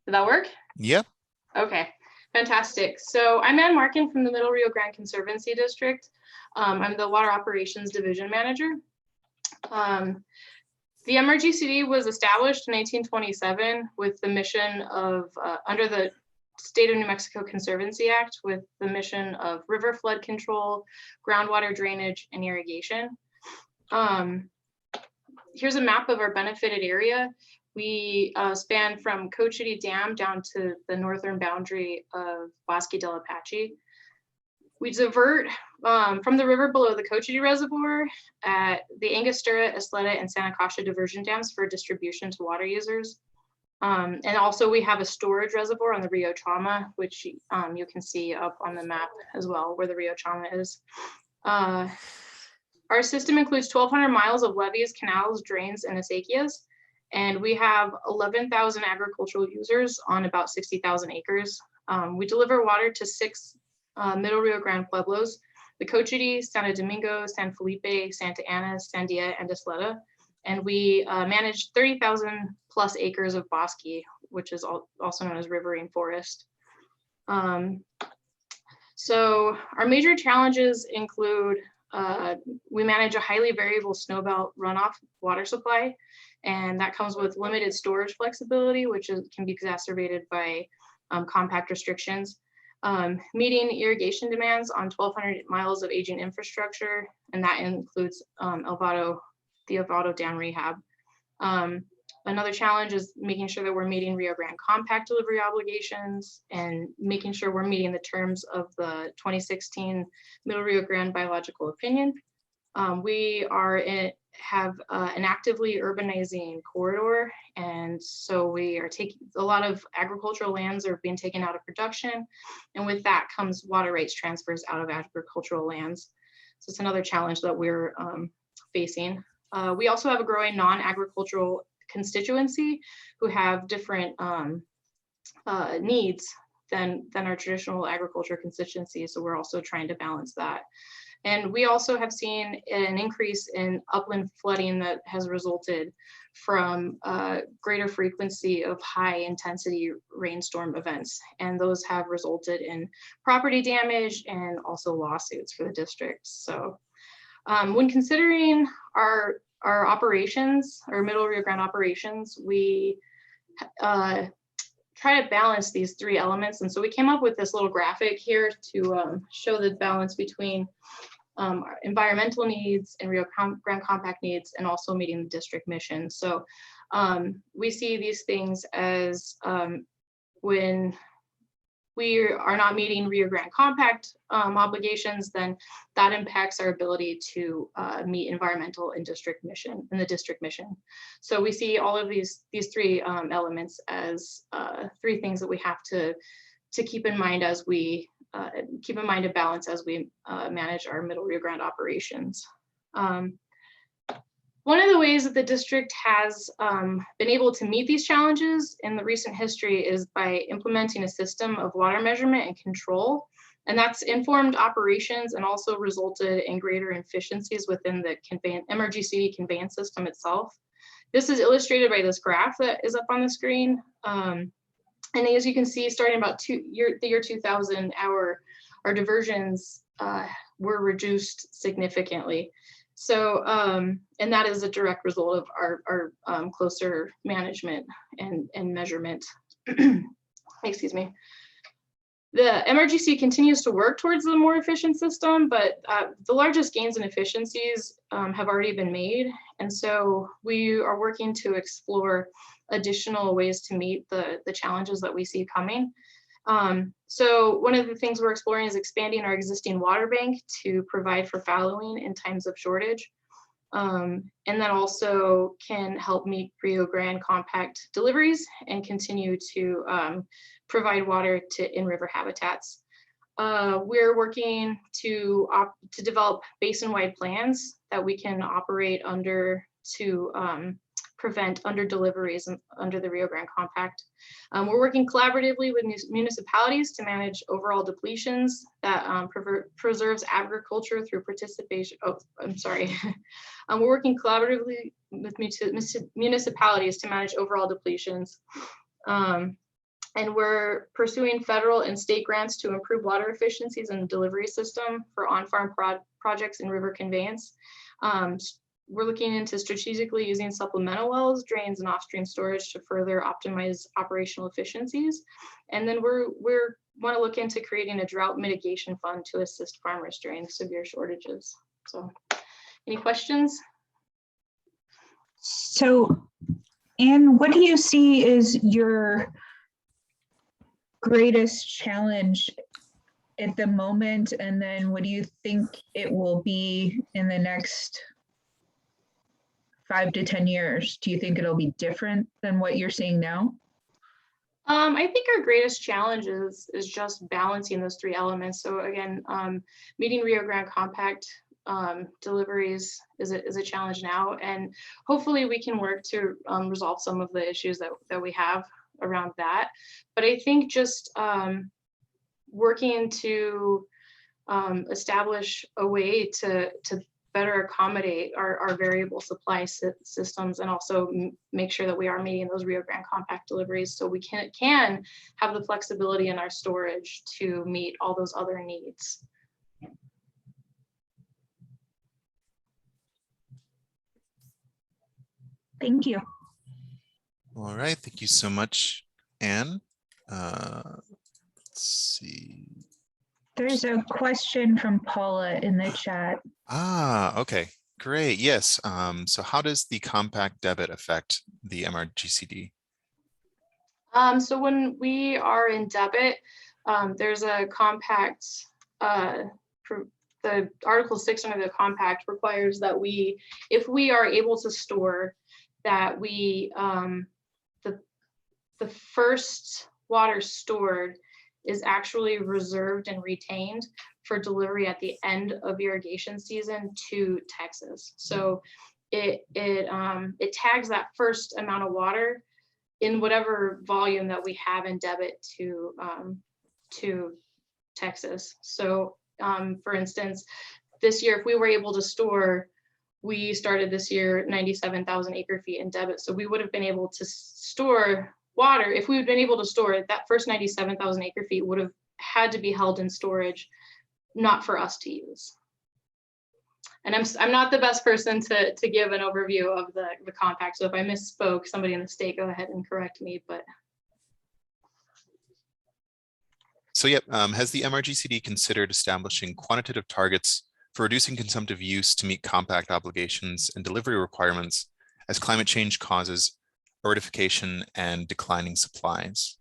Did that work? Yeah. Okay, fantastic. So I'm Ann Markin from the Middle Rio Grande Conservancy District. I'm the Water Operations Division Manager. The MRGCD was established in 1827 with the mission of, under the State of New Mexico Conservancy Act, with the mission of river flood control, groundwater drainage, and irrigation. Here's a map of our benefited area. We span from Cochiti Dam down to the northern boundary of Bosque del Apache. We divert from the river below the Cochiti Reservoir at the Angostura, Isleta, and Santa Casia diversion dams for distribution to water users. And also we have a storage reservoir on the Rio Chama, which you can see up on the map as well, where the Rio Chama is. Our system includes 1,200 miles of levees, canals, drains, and acequias. And we have 11,000 agricultural users on about 60,000 acres. We deliver water to 6 Middle Rio Grande pueblos: the Cochiti, Santo Domingo, San Felipe, Santa Ana, Sandia, and Isleta. And we manage 30,000 plus acres of bosque, which is also known as riverine forest. So our major challenges include we manage a highly variable snowbelt runoff water supply, and that comes with limited storage flexibility, which can be exacerbated by compact restrictions. Meeting irrigation demands on 1,200 miles of aging infrastructure, and that includes the Elvado Dam rehab. Another challenge is making sure that we're meeting Rio Grande compact delivery obligations and making sure we're meeting the terms of the 2016 Middle Rio Grande biological opinion. We have an actively urbanizing corridor, and so we are taking a lot of agricultural lands are being taken out of production, and with that comes water rights transfers out of agricultural lands. So it's another challenge that we're facing. We also have a growing non-agricultural constituency who have different needs than our traditional agriculture constituency, so we're also trying to balance that. And we also have seen an increase in upland flooding that has resulted from greater frequency of high intensity rainstorm events. And those have resulted in property damage and also lawsuits for the district. So when considering our operations, our Middle Rio Grande operations, we try to balance these 3 elements. And so we came up with this little graphic here to show the balance between our environmental needs and Rio Grande compact needs, and also meeting the district mission. So we see these things as when we are not meeting Rio Grande compact obligations, then that impacts our ability to meet environmental and district mission and the district mission. So we see all of these 3 elements as 3 things that we have to keep in mind as we keep in mind a balance as we manage our Middle Rio Grande operations. One of the ways that the district has been able to meet these challenges in the recent history is by implementing a system of water measurement and control. And that's informed operations and also resulted in greater efficiencies within the MRGCD conveyance system itself. This is illustrated by this graph that is up on the screen. And as you can see, starting about the year 2000, our diversions were reduced significantly. So, and that is a direct result of our closer management and measurement. Excuse me. The MRGC continues to work towards a more efficient system, but the largest gains in efficiencies have already been made. And so we are working to explore additional ways to meet the challenges that we see coming. So one of the things we're exploring is expanding our existing water bank to provide for fallowing in times of shortage. And then also can help meet Rio Grande compact deliveries and continue to provide water to in-river habitats. We're working to develop basin-wide plans that we can operate under to prevent under-deliveries under the Rio Grande Compact. We're working collaboratively with municipalities to manage overall depletions that preserves agriculture through participation. Oh, I'm sorry. We're working collaboratively with municipalities to manage overall depletions. And we're pursuing federal and state grants to improve water efficiencies and delivery system for on-farm projects in river conveyance. We're looking into strategically using supplemental wells, drains, and off-stream storage to further optimize operational efficiencies. And then we're want to look into creating a drought mitigation fund to assist farmers during severe shortages. So, any questions? So, Anne, what do you see is your greatest challenge at the moment, and then what do you think it will be in the next 5 to 10 years? Do you think it'll be different than what you're seeing now? I think our greatest challenge is just balancing those three elements. So again, meeting Rio Grande Compact deliveries is a challenge now, and hopefully we can work to resolve some of the issues that we have around that. But I think just working to establish a way to better accommodate our variable supply systems, and also make sure that we are meeting those Rio Grande Compact deliveries, so we can have the flexibility in our storage to meet all those other needs. Thank you. All right, thank you so much, Anne. Let's see. There's a question from Paula in the chat. Okay, great. Yes. So how does the compact debit affect the MRGCD? So when we are in debit, there's a compact, the Article 6 under the compact requires that if we are able to store, that the first water stored is actually reserved and retained for delivery at the end of irrigation season to Texas. So it tags that first amount of water in whatever volume that we have in debit to Texas. So for instance, this year, if we were able to store, we started this year 97,000 acre feet in debit. So we would have been able to store water. If we had been able to store it, that first 97,000 acre feet would have had to be held in storage, not for us to use. And I'm not the best person to give an overview of the compact. So if I misspoke, somebody in the state, go ahead and correct me. But so yep, has the MRGCD considered establishing quantitative targets for reducing consumptive use to meet compact obligations and delivery requirements as climate change causes aridification and declining supplies?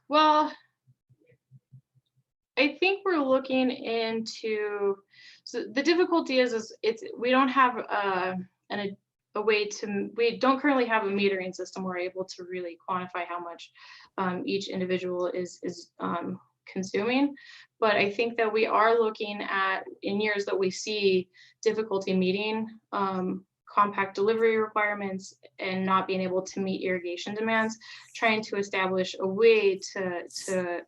Well, I think we're looking into, so the difficulty is we don't have a way to, we don't currently have a metering system we're able to really quantify how much each individual is consuming. But I think that we are looking at, in years that we see difficulty meeting compact delivery requirements and not being able to meet irrigation demands, trying to establish a way to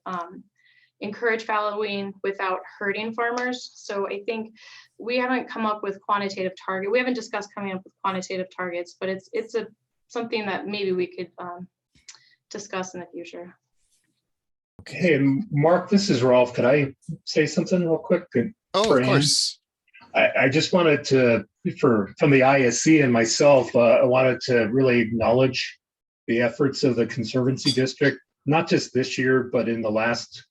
encourage fallowing without hurting farmers. So I think we haven't come up with quantitative target. We haven't discussed coming up with quantitative targets, but it's something that maybe we could discuss in the future. Okay, Mark, this is Rolf. Could I say something real quick? Oh, of course. I just wanted to, from the ISC and myself, I wanted to really acknowledge the efforts of the Conservancy District, not just this year, but in the last,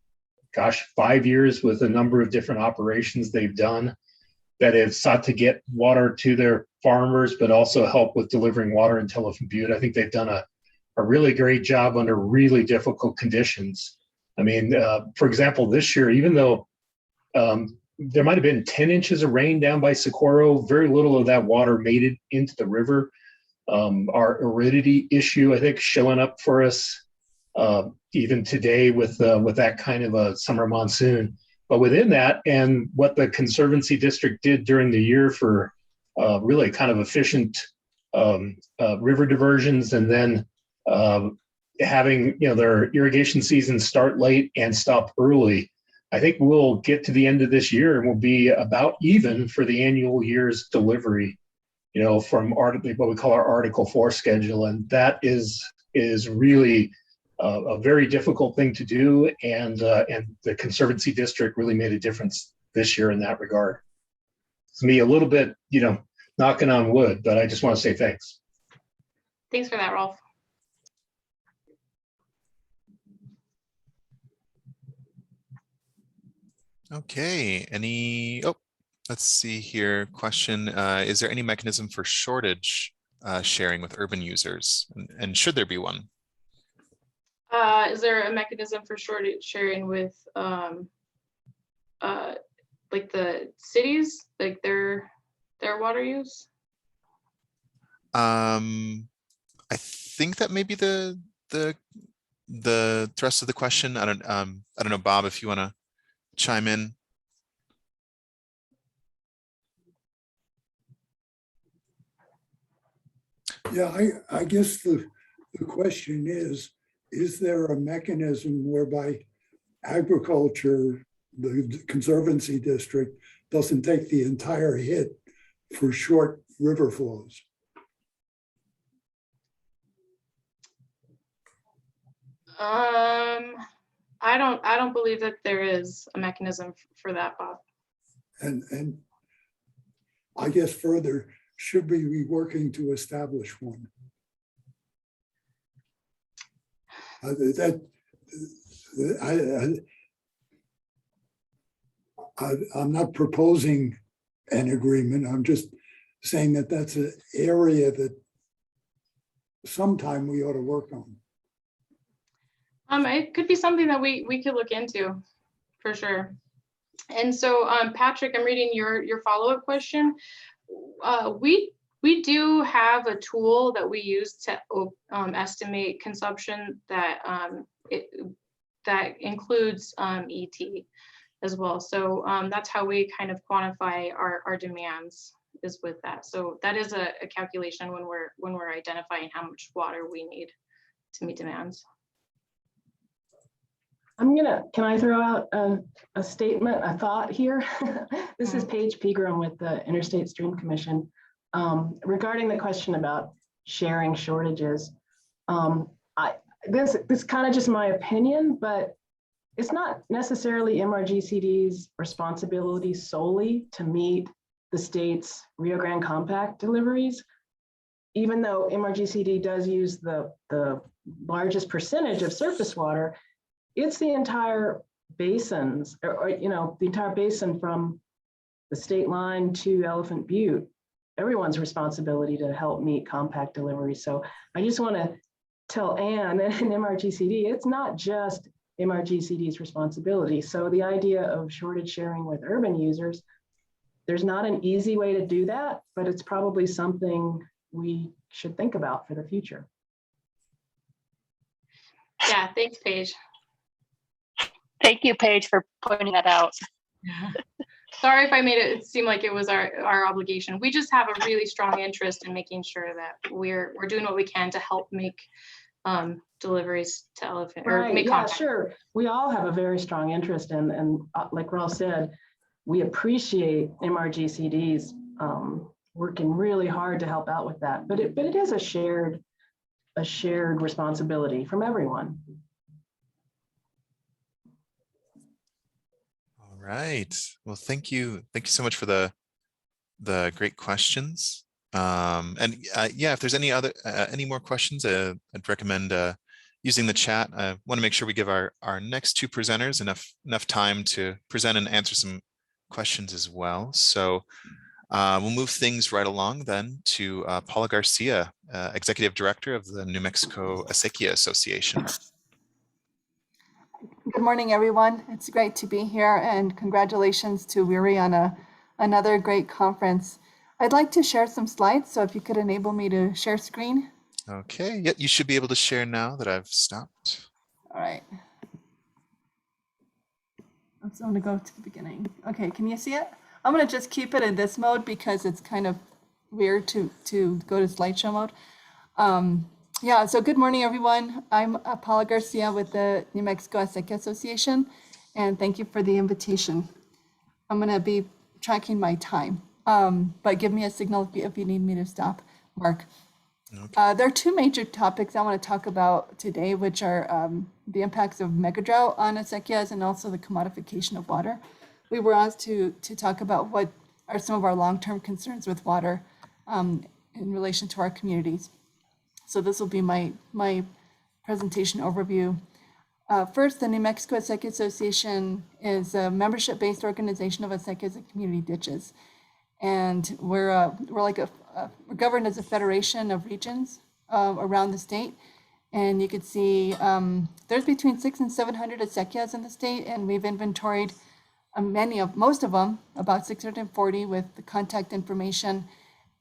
5 years, with a number of different operations they've done that have sought to get water to their farmers, but also help with delivering water in Telephone Butte. I think they've done a really great job under really difficult conditions. I mean, for example, this year, even though there might have been 10 inches of rain down by Socorro, very little of that water made it into the river. Our aridity issue, I think, showing up for us even today with that kind of a summer monsoon. But within that, and what the Conservancy District did during the year for really kind of efficient river diversions, and then having their irrigation season start late and stop early, I think we'll get to the end of this year and we'll be about even for the annual year's delivery, from what we call our Article 4 schedule. And that is is really a very difficult thing to do, and the Conservancy District really made a difference this year in that regard. It's me a little bit, knocking on wood, but I just want to say thanks. Thanks for that, Rolf. Okay, let's see here. Question, is there any mechanism for shortage sharing with urban users? And should there be one? Is there a mechanism for shortage sharing with like the cities, like their water use? I think that may be the thrust of the question. I don't know, Bob, if you want to chime in. Yeah, I guess the question is there a mechanism whereby agriculture, the Conservancy District, doesn't take the entire hit for short river flows? I don't believe that there is a mechanism for that, Bob. And I guess further, should we be working to establish one? I'm not proposing an agreement. I'm just saying that that's an area that sometime we ought to work on. It could be something that we could look into for sure. And so, Patrick, I'm reading your follow-up question. We do have a tool that we use to estimate consumption that that includes ET as well. So that's how we kind of quantify our demands, is with that. So that is a calculation when we're identifying how much water we need to meet demands. Can I throw out a statement, a thought here? This is Paige Pegram with the Interstate Stream Commission. Regarding the question about sharing shortages, this kind of just my opinion, but it's not necessarily MRGCD's responsibility solely to meet the state's Rio Grande Compact deliveries. Even though MRGCD does use the largest percentage of surface water, it's the entire basins, or the entire basin from the state line to Elephant Butte, everyone's responsibility to help meet compact delivery. So I just want to tell Ann and MRGCD, it's not just MRGCD's responsibility. So the idea of shortage sharing with urban users, there's not an easy way to do that, but it's probably something we should think about for the future. Yeah, thanks, Paige. Thank you, Paige, for pointing that out. Sorry if I made it seem like it was our obligation. We just have a really strong interest in making sure that we're doing what we can to help make deliveries to Elephant, or right, make yeah, contact. Sure. We all have a very strong interest in, and like Rolf said, we appreciate MRGCD's working really hard to help out with that. But it is a shared responsibility from everyone. All right. Well, thank you. Thank you so much for the great questions. Yeah, if there's any more questions, I'd recommend using the chat. I want to make sure we give our next two presenters enough time to present and answer some questions as well. So we'll move things right along then to Paula Garcia, Executive Director of the New Mexico Acequia Association. Good morning, everyone. It's great to be here, and congratulations to WRRI on another great conference. I'd like to share some slides, so if you could enable me to share screen. Okay, yeah, you should be able to share now that I've stopped. All right. I'm going to go to the beginning. Okay, can you see it? I'm going to just keep it in this mode because it's kind of weird to go to slideshow mode. Yeah, so good morning, everyone. I'm Paula Garcia with the New Mexico Acequia Association, and thank you for the invitation. I'm going to be tracking my time, but give me a signal if you need me to stop, Mark. There are two major topics I want to talk about today, which are the impacts of megadrought on acequias and also the commodification of water. We were asked to talk about what are some of our long-term concerns with water in relation to our communities. So this will be my presentation overview. First, the New Mexico Acequia Association is a membership-based organization of acequias and community ditches. And we're like we're governed as a federation of regions around the state. And you could see there's between 600 and 700 acequias in the state, and we've inventoried most of them, about 640 with the contact information.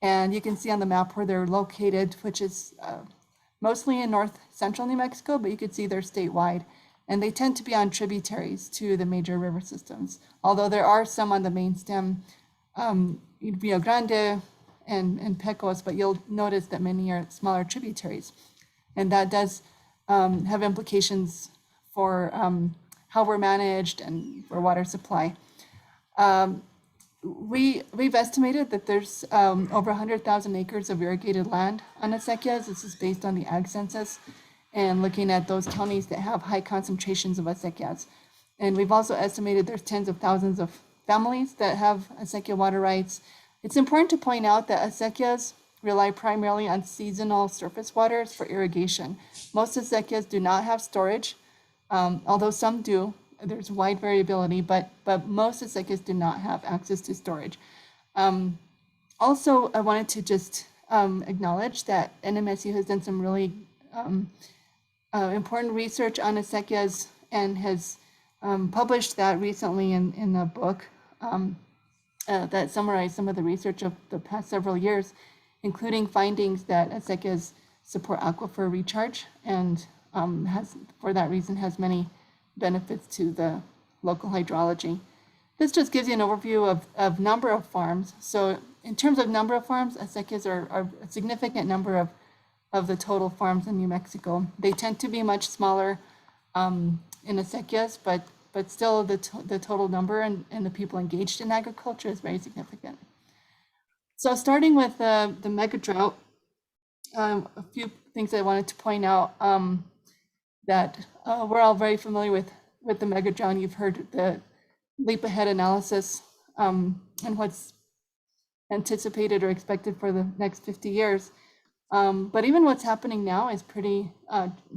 And you can see on the map where they're located, which is mostly in north central New Mexico, but you could see they're statewide. And they tend to be on tributaries to the major river systems, although there are some on the main stem, Rio Grande and Pecos, but you'll notice that many are smaller tributaries. And that does have implications for how we're managed and for water supply. We've estimated that there's over 100,000 acres of irrigated land on acequias. This is based on the Ag Census and looking at those counties that have high concentrations of acequias. And we've also estimated there's tens of thousands of families that have acequia water rights. It's important to point out that acequias rely primarily on seasonal surface waters for irrigation. Most acequias do not have storage, although some do. There's wide variability, but most acequias do not have access to storage. Also, I wanted to just acknowledge that NMSU has done some really important research on acequias and has published that recently in a book that summarized some of the research of the past several years, including findings that acequias support aquifer recharge and for that reason has many benefits to the local hydrology. This just gives you an overview of number of farms. So in terms of number of farms, acequias are a significant number of the total farms in New Mexico. They tend to be much smaller in acequias, but still the total number and the people engaged in agriculture is very significant. So starting with the mega drought, a few things I wanted to point out that we're all very familiar with the mega drought. You've heard the leap ahead analysis and what's anticipated or expected for the next 50 years. But even what's happening now is pretty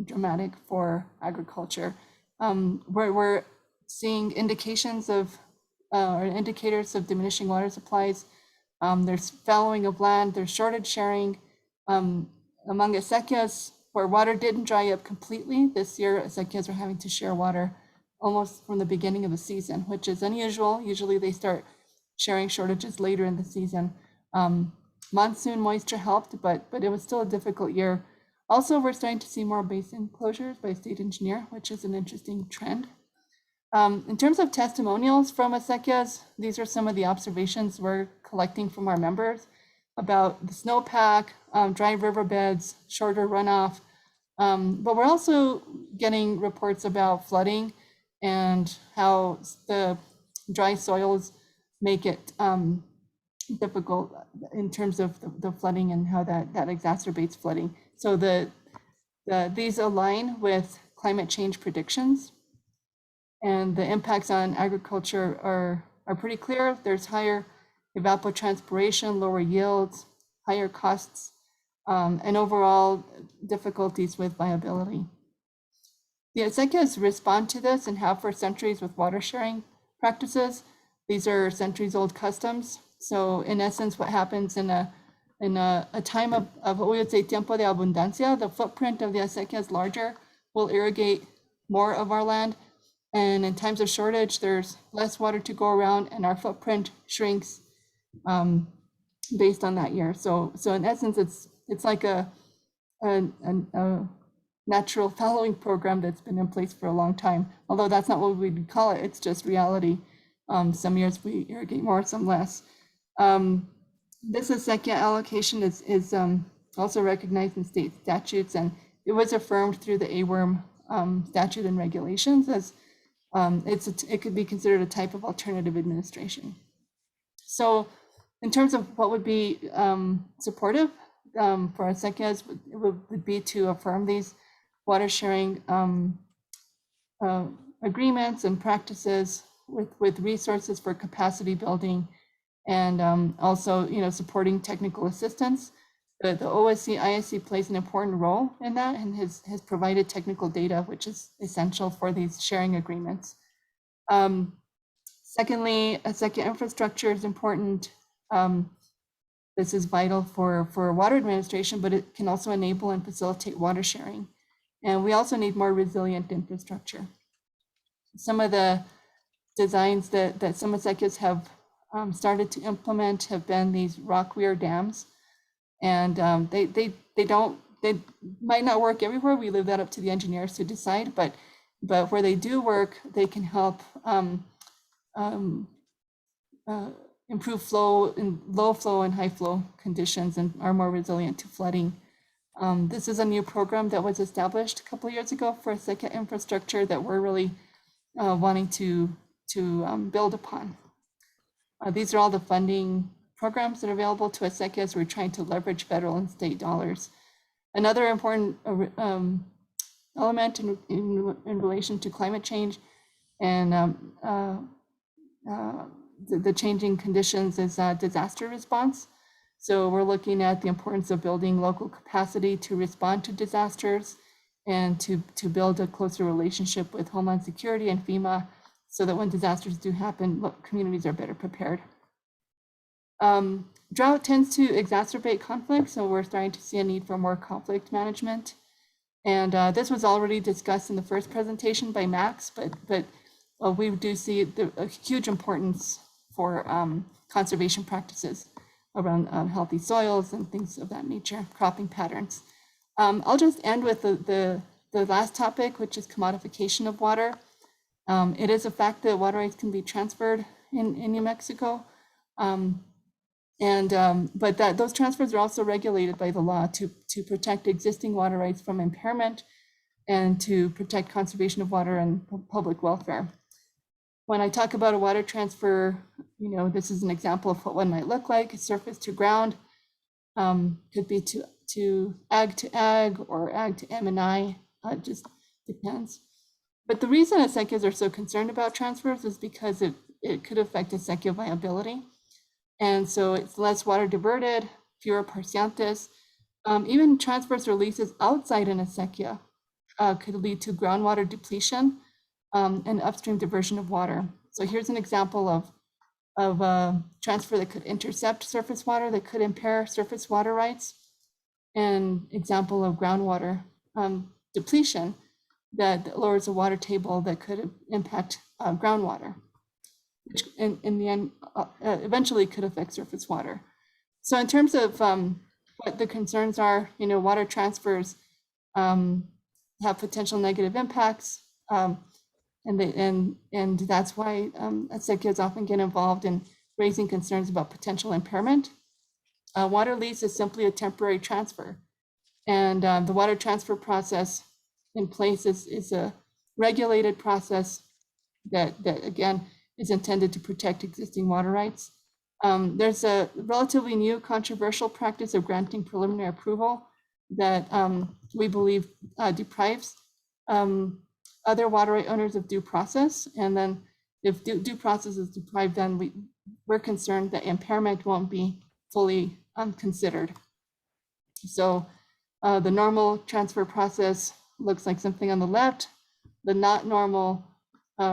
dramatic for agriculture. We're seeing indications of or indicators of diminishing water supplies. There's fallowing of land, there's shortage sharing. Among acequias, where water didn't dry up completely, this year acequias are having to share water almost from the beginning of the season, which is unusual. Usually they start sharing shortages later in the season. Monsoon moisture helped, but it was still a difficult year. Also, we're starting to see more basin closures by state engineer, which is an interesting trend. In terms of testimonials from acequias, these are some of the observations we're collecting from our members about the snowpack, dry riverbeds, shorter runoff. But we're also getting reports about flooding and how the dry soils make it difficult in terms of the flooding and how that exacerbates flooding. So these align with climate change predictions, and the impacts on agriculture are pretty clear. There's higher evapotranspiration, lower yields, higher costs, and overall difficulties with viability. The acequias respond to this and have for centuries with water sharing practices. These are centuries old customs. So in essence, what happens in a time of what we would say tiempo de abundancia, the footprint of the acequia is larger, will irrigate more of our land. And in times of shortage, there's less water to go around and our footprint shrinks based on that year. So in essence, it's like a natural fallowing program that's been in place for a long time, although that's not what we'd call it, it's just reality. Some years we irrigate more, some less. This acequia allocation is also recognized in state statutes, and it was affirmed through the AWRM statute and regulations as it could be considered a type of alternative administration. So in terms of what would be supportive for our SECAs would be to affirm these water sharing agreements and practices with resources for capacity building, and also, supporting technical assistance. The OSC ISC plays an important role in that and has provided technical data, which is essential for these sharing agreements. Secondly, a SECA infrastructure is important. This is vital for water administration, but it can also enable and facilitate water sharing. And we also need more resilient infrastructure. Some of the designs that some SECAs have started to implement have been these rock weir dams. And they might not work everywhere. We leave that up to the engineers to decide, but where they do work, they can help improve flow in low flow and high flow conditions and are more resilient to flooding. This is a new program that was established a couple of years ago for SECA infrastructure that we're really wanting to build upon. These are all the funding programs that are available to us SECA as we're trying to leverage federal and state dollars. Another important element in relation to climate change and the changing conditions is disaster response. So we're looking at the importance of building local capacity to respond to disasters and to build a closer relationship with Homeland Security and FEMA so that when disasters do happen, communities are better prepared. Drought tends to exacerbate conflict, so we're starting to see a need for more conflict management. And this was already discussed in the first presentation by Max, but we do see a huge importance for conservation practices around healthy soils and things of that nature, cropping patterns. I'll just end with the last topic, which is commodification of water. It is a fact that water rights can be transferred in New Mexico. But those transfers are also regulated by the law to protect existing water rights from impairment and to protect conservation of water and public welfare. When I talk about a water transfer, this is an example of what one might look like: surface to ground, could be to ag or ag to M&I, just depends. But the reason SECAs are so concerned about transfers is because it could affect SECA viability. And so it's less water diverted, fewer parciantes. Even transfers or leases outside an SECA could lead to groundwater depletion and upstream diversion of water. So here's an example of a transfer that could intercept surface water, that could impair surface water rights, and example of groundwater depletion that lowers the water table that could impact groundwater, which in the end eventually could affect surface water. So in terms of what the concerns are, water transfers have potential negative impacts, and that's why SECAs often get involved in raising concerns about potential impairment. Water lease is simply a temporary transfer, and the water transfer process in place is a regulated process that again is intended to protect existing water rights. There's a relatively new controversial practice of granting preliminary approval that we believe deprives other water right owners of due process. And then if due process is deprived, then we're concerned that impairment won't be fully considered. So the normal transfer process looks like something on the left, the not normal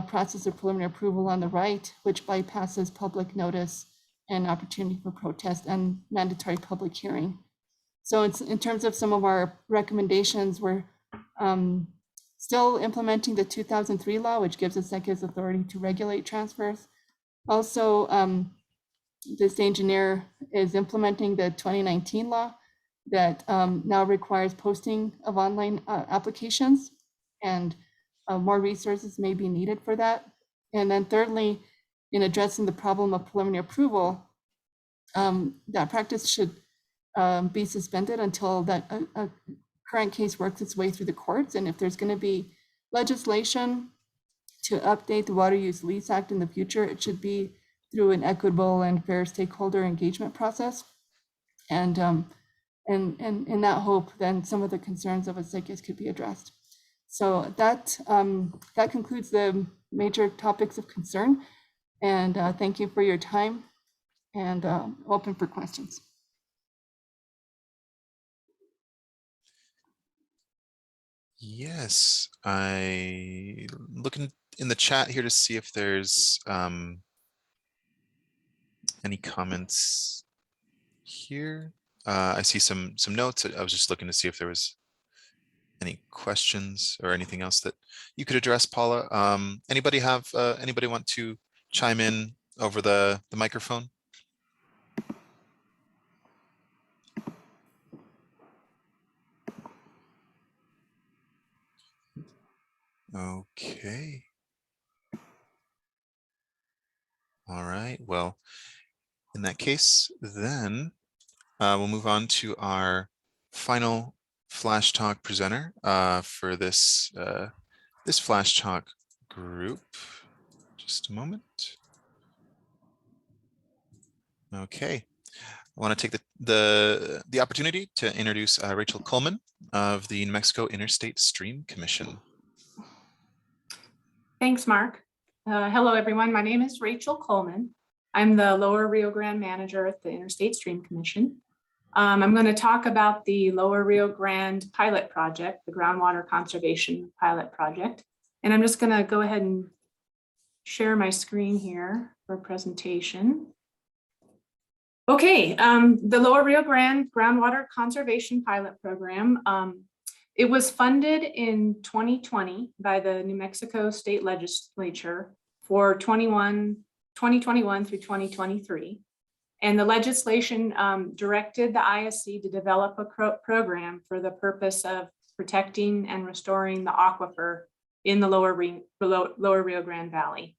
process of preliminary approval on the right, which bypasses public notice and opportunity for protest and mandatory public hearing. So it's in terms of some of our recommendations, we're still implementing the 2003 law, which gives us SECA's authority to regulate transfers. Also, this engineer is implementing the 2019 law that now requires posting of online applications, and more resources may be needed for that. And then thirdly, in addressing the problem of preliminary approval, that practice should be suspended until that a current case works its way through the courts. And if there's going to be legislation to update the Water Use Lease Act in the future, it should be through an equitable and fair stakeholder engagement process. And And in that hope, then some of the concerns of Atsakis could be addressed. So that concludes the major topics of concern. And thank you for your time, and open for questions. Yes, I looking in the chat here to see if there's any comments here. I see some notes. I was just looking to see if there was any questions or anything else that you could address, Paula. Anybody want to chime in over the microphone? Okay. All right. Well, in that case, then we'll move on to our final Flash Talk presenter for this this Flash Talk group. Just a moment. Okay. I want to take the opportunity to introduce Rachel Coleman of the New Mexico Interstate Stream Commission. Thanks, Mark. Hello, everyone. My name is Rachel Coleman. I'm the Lower Rio Grande manager at the Interstate Stream Commission. I'm going to talk about the Lower Rio Grande pilot project, the groundwater conservation pilot project. And I'm just going to go ahead and share my screen here for presentation. Okay, the Lower Rio Grande groundwater conservation pilot program. It was funded in 2020 by the New Mexico State Legislature for 2021 through 2023. And the legislation directed the ISC to develop a program for the purpose of protecting and restoring the aquifer in the Lower Rio Grande Valley.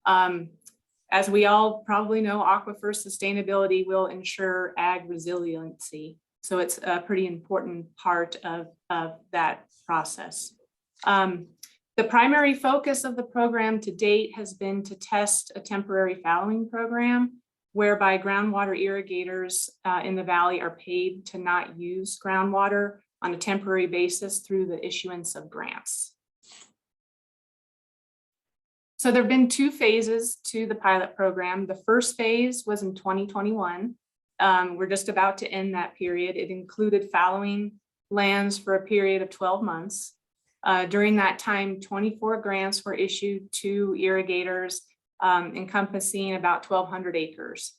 As we all probably know, aquifer sustainability will ensure ag resiliency. So it's a pretty important part of that process. The primary focus of the program to date has been to test a temporary fallowing program whereby groundwater irrigators in the valley are paid to not use groundwater on a temporary basis through the issuance of grants. So there have been two phases to the pilot program. The first phase was in 2021. We're just about to end that period. It included fallowing lands for a period of 12 months. During that time, 24 grants were issued to irrigators encompassing about 1,200 acres.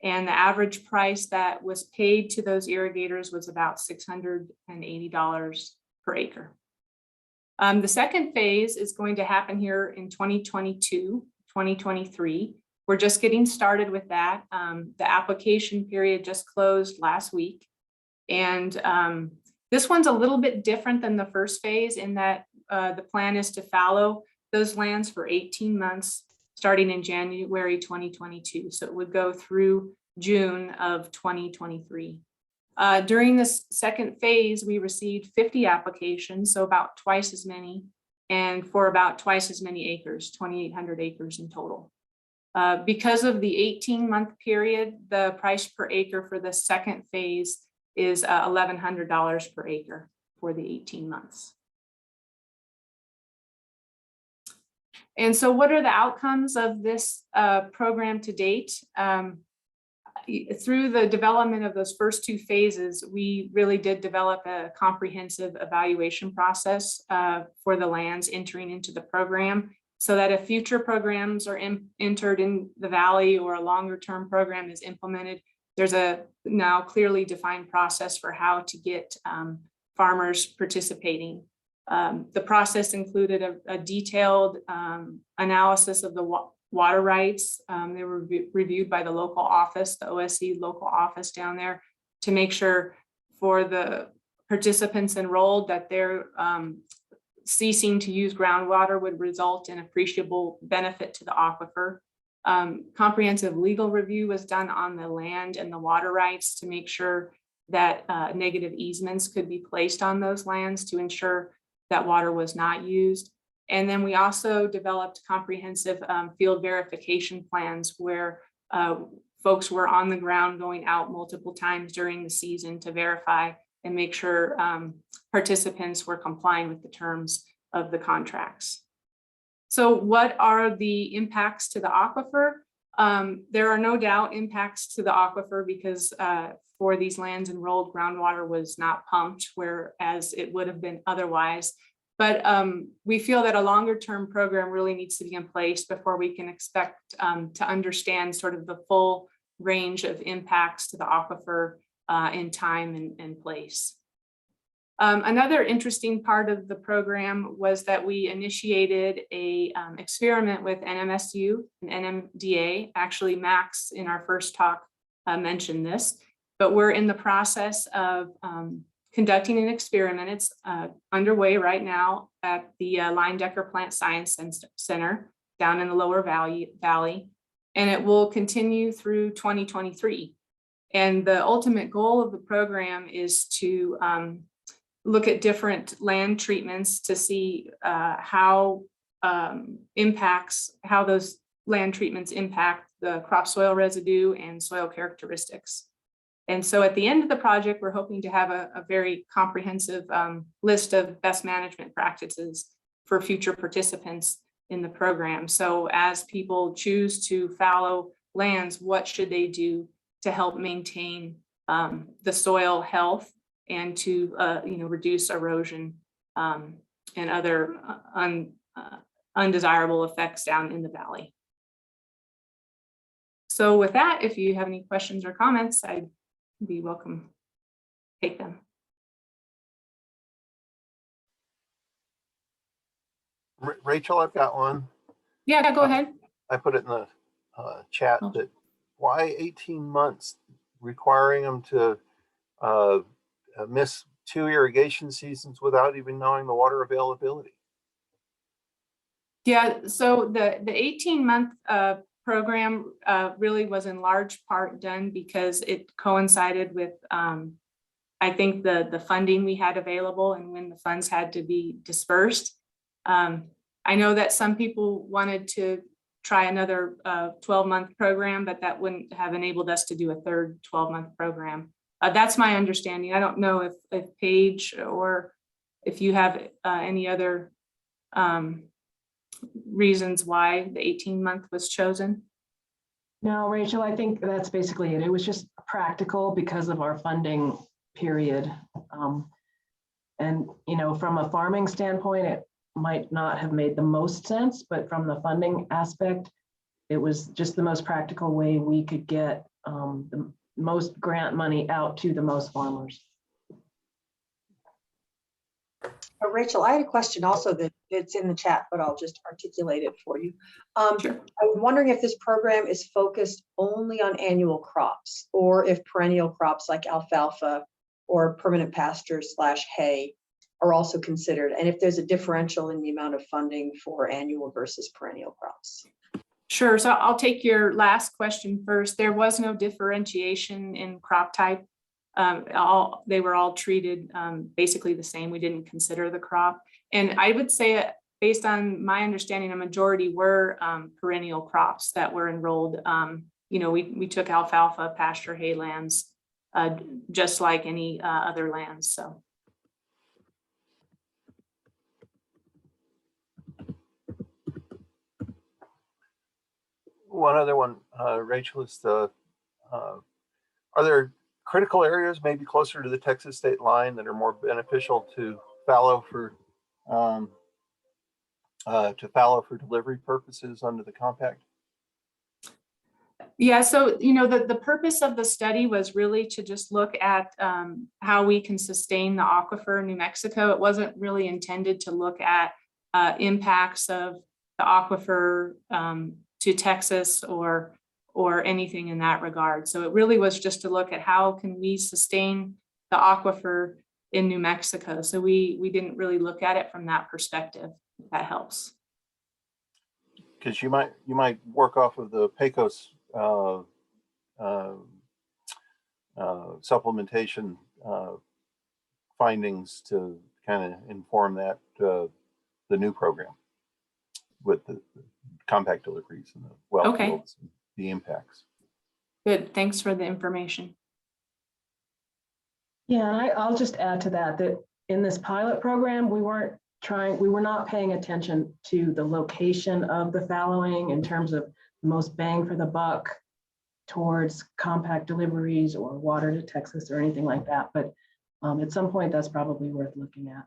And the average price that was paid to those irrigators was about $680 per acre. The second phase is going to happen here in 2022, 2023. We're just getting started with that. The application period just closed last week. And this one's a little bit different than the first phase in that the plan is to fallow those lands for 18 months, starting in January 2022. So it would go through June of 2023. During this second phase, we received 50 applications, so about twice as many, and for about twice as many acres, 2,800 acres in total. Because of the 18-month period, the price per acre for the second phase is $1,100 per acre for the 18 months. And so what are the outcomes of this program to date? Through the development of those first two phases, we really did develop a comprehensive evaluation process for the lands entering into the program, so that if future programs are entered in the valley or a longer term program is implemented, there's a now clearly defined process for how to get farmers participating. The process included a detailed analysis of the water rights. They were reviewed by the local office, the OSC local office down there, to make sure for the participants enrolled that their ceasing to use groundwater would result in appreciable benefit to the aquifer. Comprehensive legal review was done on the land and the water rights to make sure that negative easements could be placed on those lands to ensure that water was not used. And then we also developed comprehensive field verification plans where folks were on the ground going out multiple times during the season to verify and make sure participants were complying with the terms of the contracts. So what are the impacts to the aquifer? There are no doubt impacts to the aquifer because for these lands enrolled, groundwater was not pumped, whereas it would have been otherwise. But we feel that a longer term program really needs to be in place before we can expect to understand sort of the full range of impacts to the aquifer in time and place. Another interesting part of the program was that we initiated a experiment with NMSU and NMDA. Actually, Max in our first talk mentioned this, but we're in the process of conducting an experiment. It's underway right now at the Leyendecker Plant Science Center down in the Lower Valley, and it will continue through 2023. And the ultimate goal of the program is to look at different land treatments to see how those land treatments impact the crop soil residue and soil characteristics. And so at the end of the project, we're hoping to have a very comprehensive list of best management practices for future participants in the program. So as people choose to fallow lands, what should they do to help maintain the soil health and to reduce erosion and other undesirable effects down in the valley. So with that, if you have any questions or comments, I'd be welcome to take them. Rachel, I've got one. Yeah, go ahead. I put it in the chat that why 18 months requiring them to miss 2 irrigation seasons without even knowing the water availability? Yeah, so the 18-month program really was in large part done because it coincided with I think the funding we had available and when the funds had to be dispersed. I know that some people wanted to try another 12-month program, but that wouldn't have enabled us to do a third 12-month program. That's my understanding. I don't know if Paige or if you have any other reasons why the 18-month was chosen. No, Rachel, I think that's basically it. It was just practical because of our funding period. And, from a farming standpoint, it might not have made the most sense, but from the funding aspect, it was just the most practical way we could get the most grant money out to the most farmers. Rachel, I had a question also that's in the chat, but I'll just articulate it for you. Sure. I was wondering if this program is focused only on annual crops or if perennial crops like alfalfa or permanent pastures / hay are also considered, and if there's a differential in the amount of funding for annual versus perennial crops. Sure. So I'll take your last question first. There was no differentiation in crop type. They were all treated basically the same. We didn't consider the crop. And I would say, based on my understanding, a majority were perennial crops that were enrolled. We took alfalfa, pasture, hay lands, just like any other lands. So. One other one, Rachel, is are there critical areas maybe closer to the Texas state line that are more beneficial to fallow for delivery purposes under the compact? Yeah, so the purpose of the study was really to just look at how we can sustain the aquifer in New Mexico. It wasn't really intended to look at impacts of the aquifer to Texas or anything in that regard. So it really was just to look at how can we sustain the aquifer in New Mexico. So we didn't really look at it from that perspective, if that helps. Because you might work off of the PECOS supplementation findings to kind of inform that the new program with the compact deliveries and the well fields and the impacts. Good, thanks for the information. Yeah, and I'll just add to that, that in this pilot program, we were not paying attention to the location of the fallowing in terms of the most bang for the buck towards compact deliveries or water to Texas or anything like that. But at some point, that's probably worth looking at.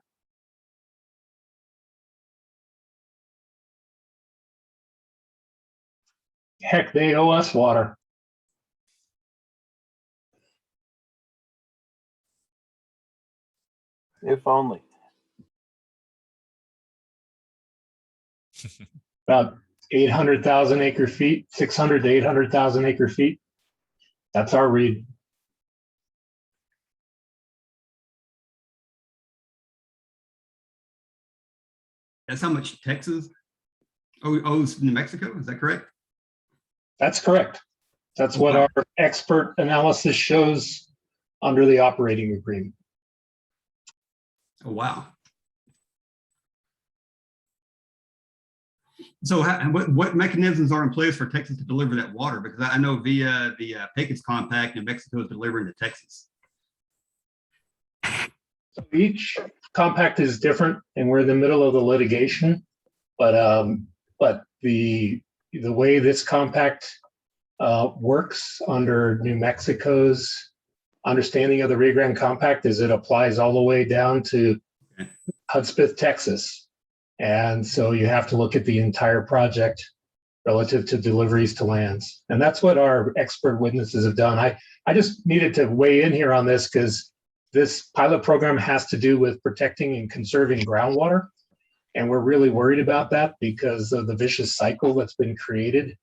Heck, they owe us water. If only. About 800,000 acre feet, 600 to 800,000 acre feet. That's our read. That's how much Texas owes New Mexico. Is that correct? That's correct. That's what our expert analysis shows under the operating agreement. Oh, wow. So what mechanisms are in place for Texas to deliver that water? Because I know via the Pecos Compact, New Mexico is delivering to Texas. So each compact is different, and we're in the middle of the litigation. But the way this compact works under New Mexico's understanding of the Rio Grande Compact is it applies all the way down to Hudspeth, Texas. And so you have to look at the entire project relative to deliveries to lands. And that's what our expert witnesses have done. I just needed to weigh in here on this because this pilot program has to do with protecting and conserving groundwater. And we're really worried about that because of the vicious cycle that's been created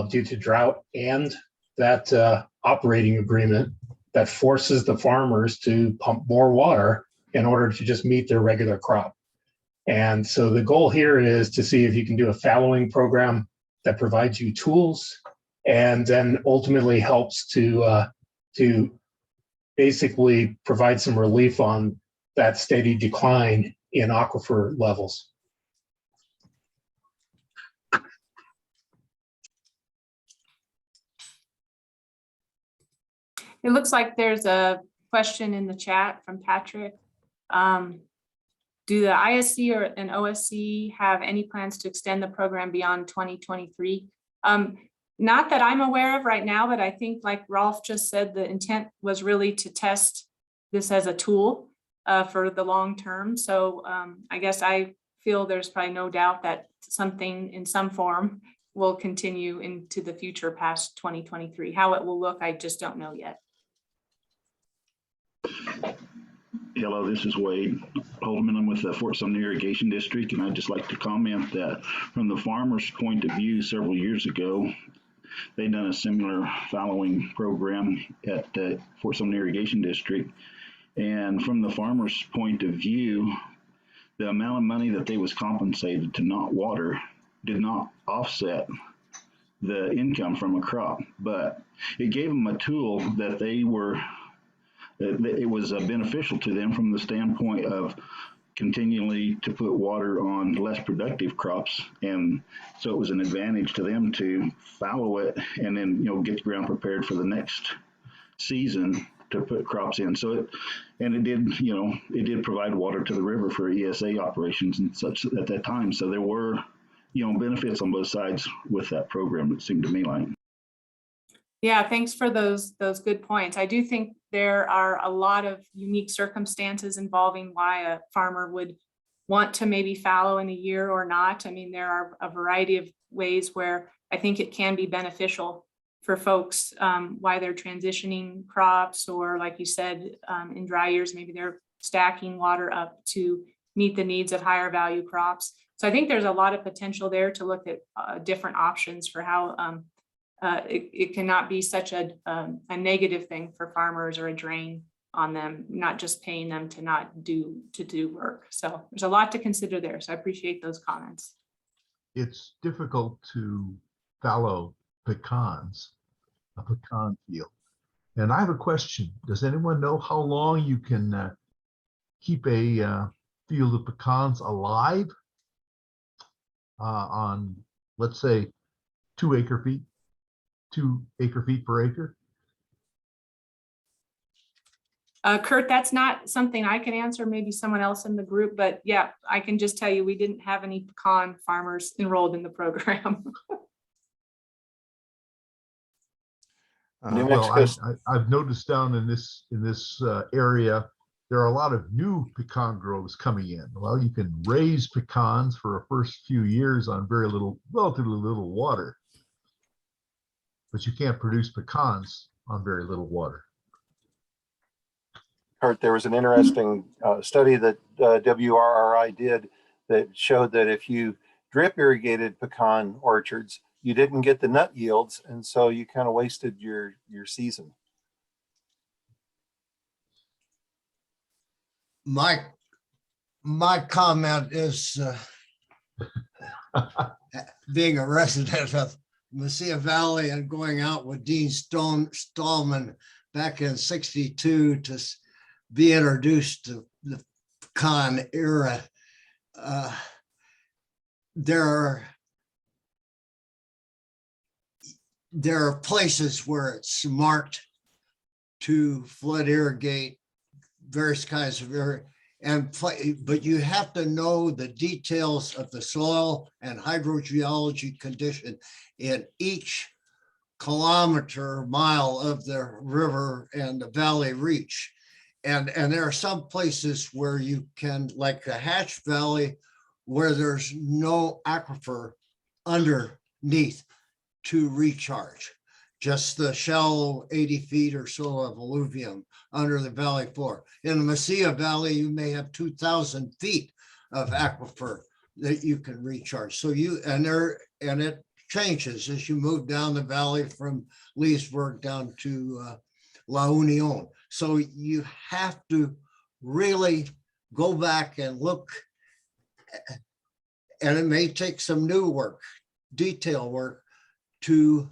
due to drought and that operating agreement that forces the farmers to pump more water in order to just meet their regular crop. And so the goal here is to see if you can do a fallowing program that provides you tools and then ultimately helps to basically provide some relief on that steady decline in aquifer levels. It looks like there's a question in the chat from Patrick. Do the ISC and OSC have any plans to extend the program beyond 2023? Not that I'm aware of right now, but I think like Rolf just said, the intent was really to test this as a tool for the long term. So I guess I feel there's probably no doubt that something in some form will continue into the future past 2023. How it will look, I just don't know yet. Hello, this is Wade Holdeman. I'm with the Fort Sumner Irrigation District, and I'd just like to comment that from the farmer's point of view, several years ago, they'd done a similar fallowing program at Fort Sumner Irrigation District. And from the farmer's point of view, the amount of money that they was compensated to not water did not offset the income from a crop, but it gave them a tool that it was beneficial to them from the standpoint of continually to put water on less productive crops. And so it was an advantage to them to fallow it and then, get the ground prepared for the next season to put crops in. So it did provide water to the river for ESA operations and such at that time. So there were, benefits on both sides with that program, it seemed to me like. Yeah, thanks for those good points. I do think there are a lot of unique circumstances involving why a farmer would want to maybe fallow in a year or not. I mean, there are a variety of ways where I think it can be beneficial for folks why they're transitioning crops, or like you said, in dry years, maybe they're stacking water up to meet the needs of higher value crops. So I think there's a lot of potential there to look at different options for how it cannot be such a negative thing for farmers or a drain on them, not just paying them to not do work. So there's a lot to consider there. So I appreciate those comments. It's difficult to fallow pecans, a pecan field. And I have a question. Does anyone know how long you can keep a field of pecans alive on, let's say, 2 acre feet? 2 acre-feet per acre? Kurt, that's not something I can answer, maybe someone else in the group, but yeah, I can just tell you, we didn't have any pecan farmers enrolled in the program. New Well, Mexico. I've noticed down in this area, there are a lot of new pecan groves coming in. Well, you can raise pecans for a first few years on relatively little water, but you can't produce pecans on very little water. Kurt, there was an interesting study that WRRI did that showed that if you drip irrigated pecan orchards, you didn't get the nut yields, and so you kind of wasted your season. My comment is being a resident of Mesilla Valley and going out with Dean Stallman back in '62 to be introduced to the pecan era. There are places where it's smart to flood irrigate various kinds of area but you have to know the details of the soil and hydrogeology condition in each kilometer, mile of the river and the valley reach. And there are some places where you can, like the Hatch Valley, where there's no aquifer underneath to recharge, just the shallow 80 feet or so of alluvium under the valley floor. In the Mesilla Valley, you may have 2,000 feet of aquifer that you can recharge. So and it changes as you move down the valley from Leesburg down to La Union. So you have to really go back and look, and it may take some new work, detail work and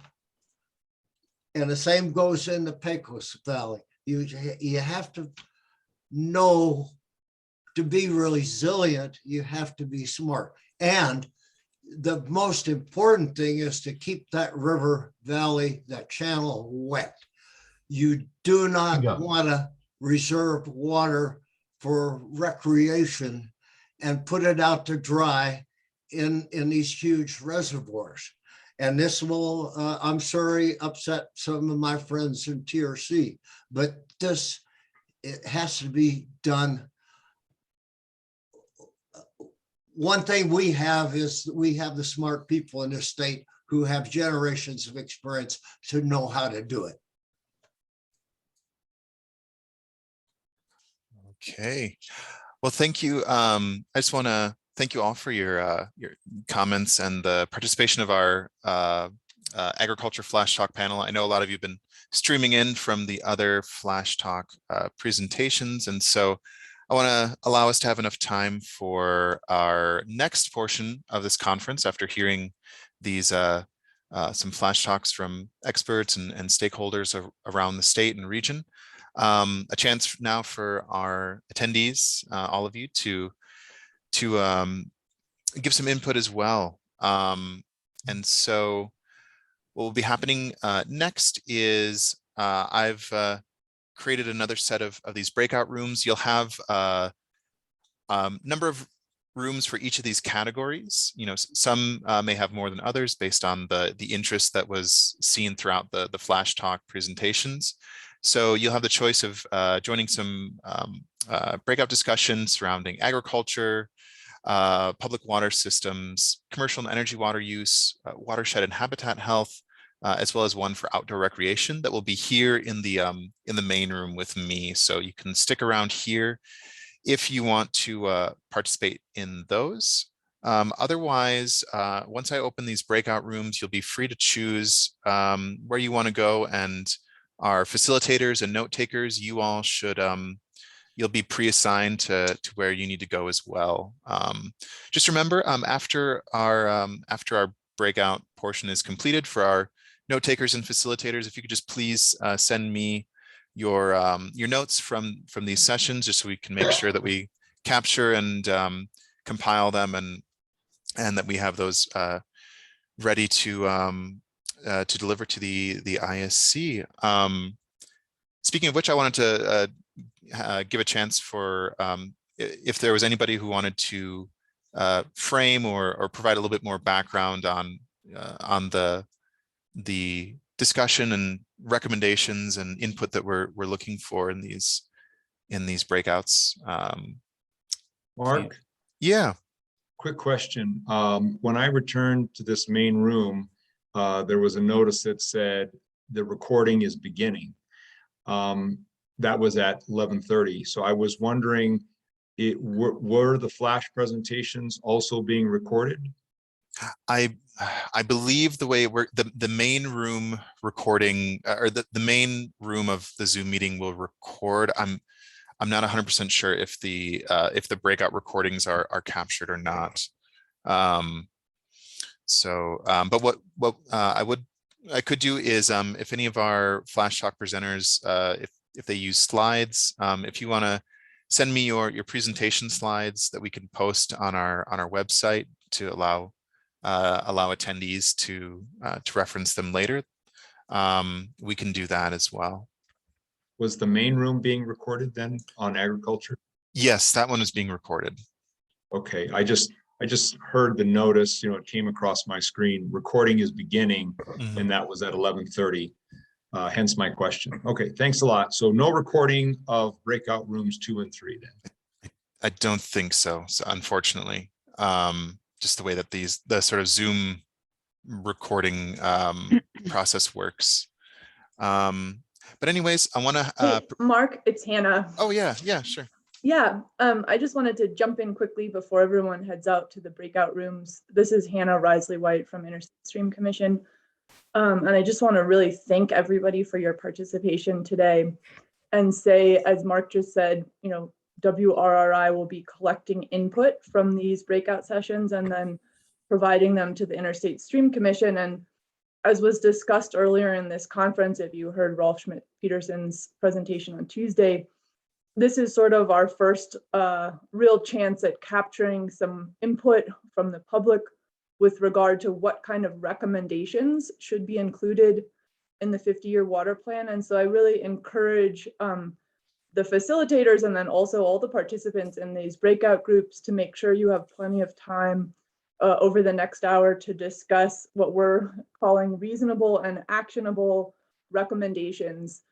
the same goes in the Pecos Valley. You have to know, to be resilient, you have to be smart. And the most important thing is to keep that river valley, that channel wet. You do not want to reserve water for recreation and put it out to dry in these huge reservoirs. And this will, I'm sorry, upset some of my friends in TRC, but it has to be done. One thing we have is we have the smart people in this state who have generations of experience to know how to do it. Okay. Well, thank you. I just want to thank you all for your comments and the participation of our agriculture flash talk panel. I know a lot of you have been streaming in from the other flash talk presentations, and so I want to allow us to have enough time for our next portion of this conference after hearing these some flash talks from experts and stakeholders around the state and region. A chance now for our attendees, all of you, to give some input as well. And so what will be happening next is I've created another set of these breakout rooms. You'll have a number of rooms for each of these categories. You know, some may have more than others based on the interest that was seen throughout the flash talk presentations. So you'll have the choice of joining some breakout discussions surrounding agriculture, public water systems, commercial and energy water use, watershed and habitat health, as well as one for outdoor recreation that will be here in the main room with me. So you can stick around here if you want to participate in those. Otherwise, once I open these breakout rooms, you'll be free to choose where you want to go, and our facilitators and note takers, you all should you'll be pre-assigned to where you need to go as well. Just remember, after our breakout portion is completed for our note takers and facilitators, if you could just please send me your notes from these sessions, just so we can make sure that we capture and compile them, and that we have those ready to to deliver to the ISC. Speaking of which, I wanted to give a chance for if there was anybody who wanted to frame or provide a little bit more background on the discussion and recommendations and input that we're looking for in these breakouts. Mark, Yeah. quick question. When I returned to this main room, there was a notice that said the recording is beginning. That was at 11:30. So I was wondering, were the flash presentations also being recorded? I believe the way the main room recording or the main room of the Zoom meeting will record. I'm not 100% sure if the breakout recordings are captured or not. But what I could do is if any of our Flash Talk presenters, if they use slides, if you want to send me your presentation slides that we can post on our website to allow attendees to reference them later, we can do that as well. Was the main room being recorded then on agriculture? Yes, that one is being recorded. Okay, I just heard the notice, it came across my screen, recording is beginning, and that was at 11:30, hence my question. Okay, thanks a lot. So no recording of breakout rooms 2 and 3 then? I don't think so, unfortunately. Just the way that the sort of Zoom recording process works. But anyways, I want to. Hey, Mark, it's Hannah. Oh yeah, sure. Yeah, I just wanted to jump in quickly before everyone heads out to the breakout rooms. This is Hannah Risley-White from Interstate Stream Commission. And I just want to really thank everybody for your participation today and say, as Mark just said, WRRI will be collecting input from these breakout sessions and then providing them to the Interstate Stream Commission. And as was discussed earlier in this conference, if you heard Rolf Schmidt-Peterson's presentation on Tuesday, this is sort of our first real chance at capturing some input from the public with regard to what kind of recommendations should be included in the 50-year water plan. And so I really encourage the facilitators and then also all the participants in these breakout groups to make sure you have plenty of time over the next hour to discuss what we're calling reasonable and actionable recommendations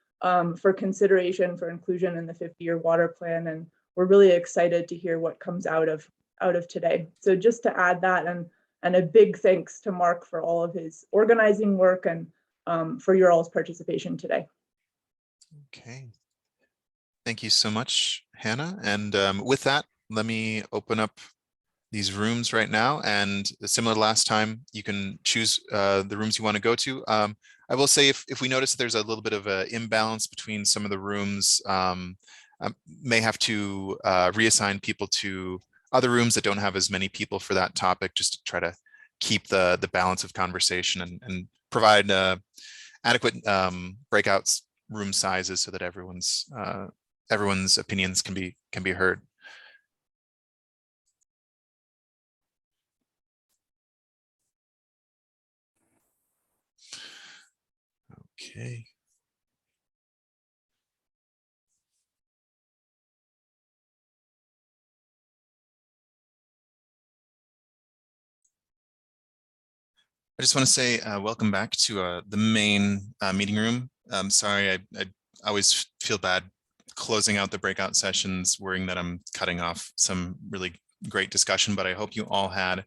for consideration for inclusion in the 50-year water plan. And we're really excited to hear what comes out of today. So just to add that, and a big thanks to Mark for all of his organizing work and for your all's participation today. Okay. Thank you so much, Hannah. And with that, let me open up these rooms right now. And similar to last time, you can choose the rooms you want to go to. I will say if we notice that there's a little bit of an imbalance between some of the rooms, I may have to reassign people to other rooms that don't have as many people for that topic, just to try to keep the balance of conversation and provide adequate breakouts room sizes so that everyone's opinions can be heard. Okay. I just want to say welcome back to the main meeting room. Sorry, I always feel bad closing out the breakout sessions, worrying that I'm cutting off some really great discussion, but I hope you all had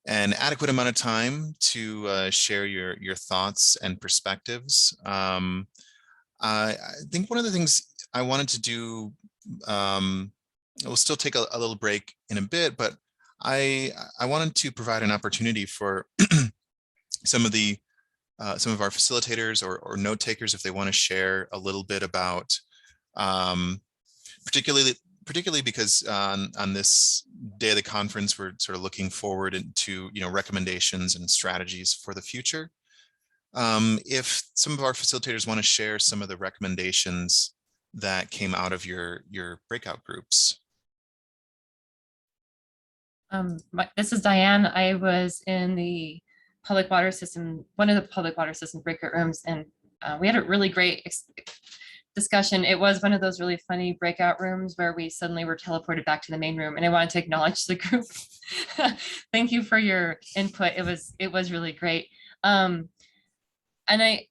an adequate amount of time to share your thoughts and perspectives. I think one of the things I wanted to do, we'll still take a little break in a bit, but I wanted to provide an opportunity for some of our facilitators or note takers, if they want to share a little bit about, particularly because on this day of the conference, we're sort of looking forward into recommendations and strategies for the future. If some of our facilitators want to share some of the recommendations that came out of your breakout groups. This is Diane. I was in the public water system, one of the public water system breakout rooms, and we had a really great discussion. It was one of those really funny breakout rooms where we suddenly were teleported back to the main room, and I wanted to acknowledge the group. Thank you for your input. It was really great. And I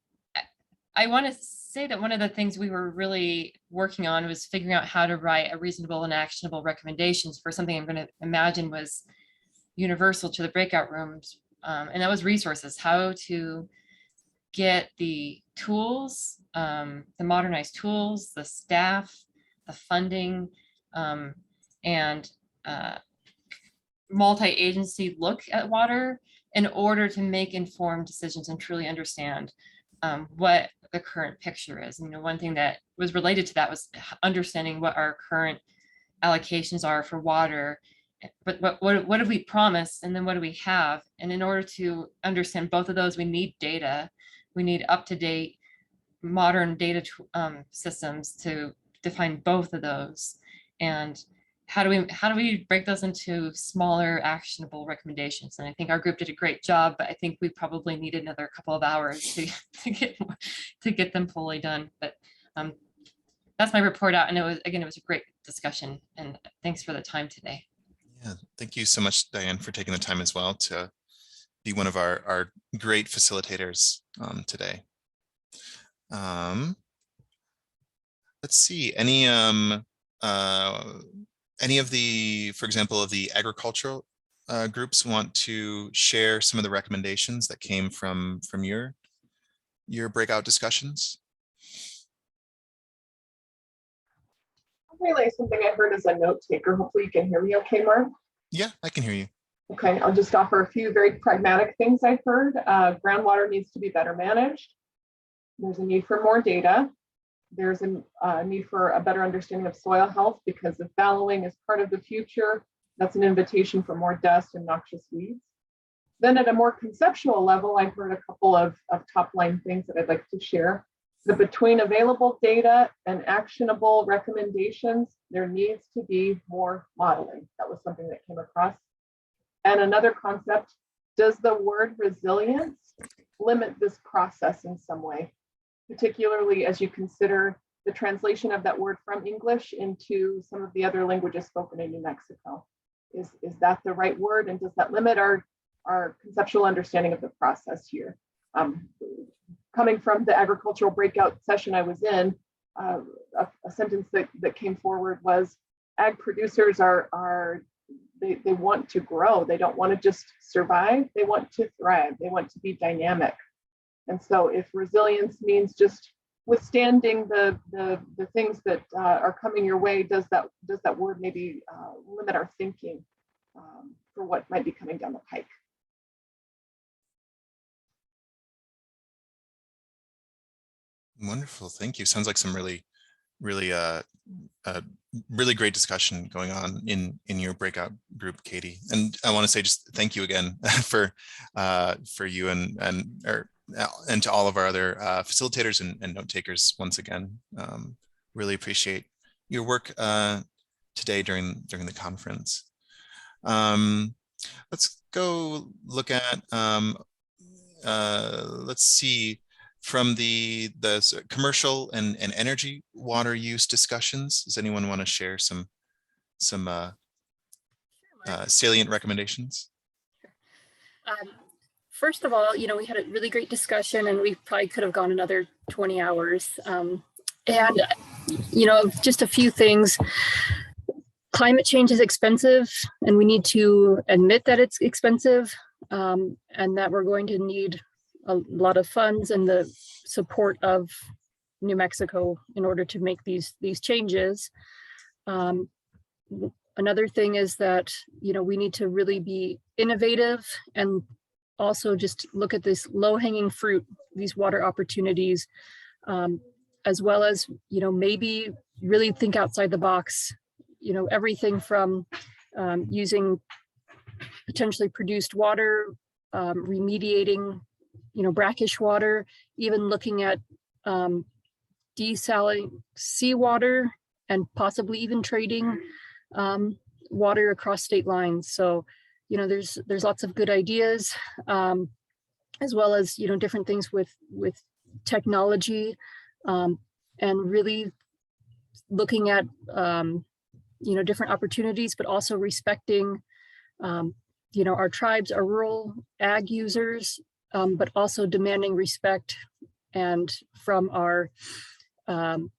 want to say that one of the things we were really working on was figuring out how to write a reasonable and actionable recommendations for something I'm going to imagine was universal to the breakout rooms. And that was resources, how to get the tools, the modernized tools, the staff, the funding, and multi-agency look at water in order to make informed decisions and truly understand what the current picture is. You know, one thing that was related to that was understanding what our current allocations are for water, but what have we promised, and then what do we have? And in order to understand both of those, we need data. We need up-to-date modern data systems to define both of those. And how do we break those into smaller actionable recommendations? And I think our group did a great job, but I think we probably need another couple of hours to get them fully done. But that's my report out. And it was a great discussion, and thanks for the time today. Yeah, thank you so much, Diane, for taking the time as well to be one of our great facilitators today. Let's see, any of the, for example, of the agricultural groups want to share some of the recommendations that came from your breakout discussions? I'll relay something I heard as a note taker. Hopefully you can hear me okay, Mark. Yeah, I can hear you. Okay, I'll just offer a few very pragmatic things I've heard. Groundwater needs to be better managed. There's a need for more data. There's a need for a better understanding of soil health, because if fallowing is part of the future, that's an invitation for more dust and noxious weeds. Then at a more conceptual level, I've heard a couple of top line things that I'd like to share. That between available data and actionable recommendations, there needs to be more modeling. That was something that came across. And another concept, does the word resilience limit this process in some way? Particularly as you consider the translation of that word from English into some of the other languages spoken in New Mexico. Is that the right word, and does that limit our conceptual understanding of the process here? Coming from the agricultural breakout session I was in, a sentence that came forward was, ag producers they want to grow. They don't want to just survive. They want to thrive. They want to be dynamic. And so if resilience means just withstanding the things that are coming your way, does that word maybe limit our thinking for what might be coming down the pike? Wonderful, thank you. Sounds like some really great discussion going on in your breakout group, Katie. And I want to say just thank you again for you and to all of our other facilitators and note takers once again. Really appreciate your work today during the conference. Let's go look at let's see, from the commercial and energy water use discussions. Does anyone want to share some salient recommendations? First of all, we had a really great discussion, and we probably could have gone another 20 hours. And just a few things. Climate change is expensive, and we need to admit that it's expensive, and that we're going to need a lot of funds and the support of New Mexico in order to make these changes. Another thing is that, we need to really be innovative and also just look at this low-hanging fruit, these water opportunities, as well as, maybe really think outside the box, everything from using potentially produced water, remediating brackish water, even looking at desaling seawater and possibly even trading water across state lines. So, there's lots of good ideas. as well as, you know, different things with technology, and really looking at, you know, different opportunities, but also respecting, you know, our tribes, our rural ag users, but also demanding respect and from our New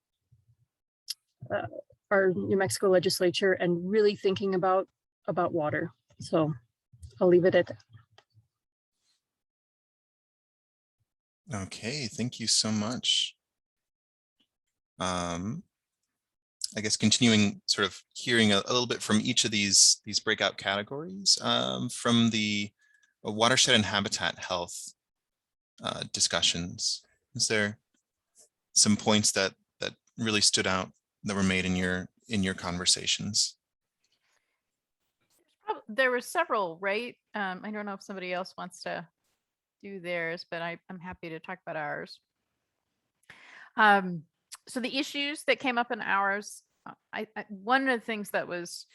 Mexico legislature, and really thinking about water. So I'll leave it at that. Okay, thank you so much. I guess continuing sort of hearing a little bit from each of these breakout categories, from the watershed and habitat health discussions. Is there some points that really stood out that were made in your conversations? There were several, right? I don't know if somebody else wants to do theirs, but I'm happy to talk about ours. So the issues that came up in ours, one of the things that was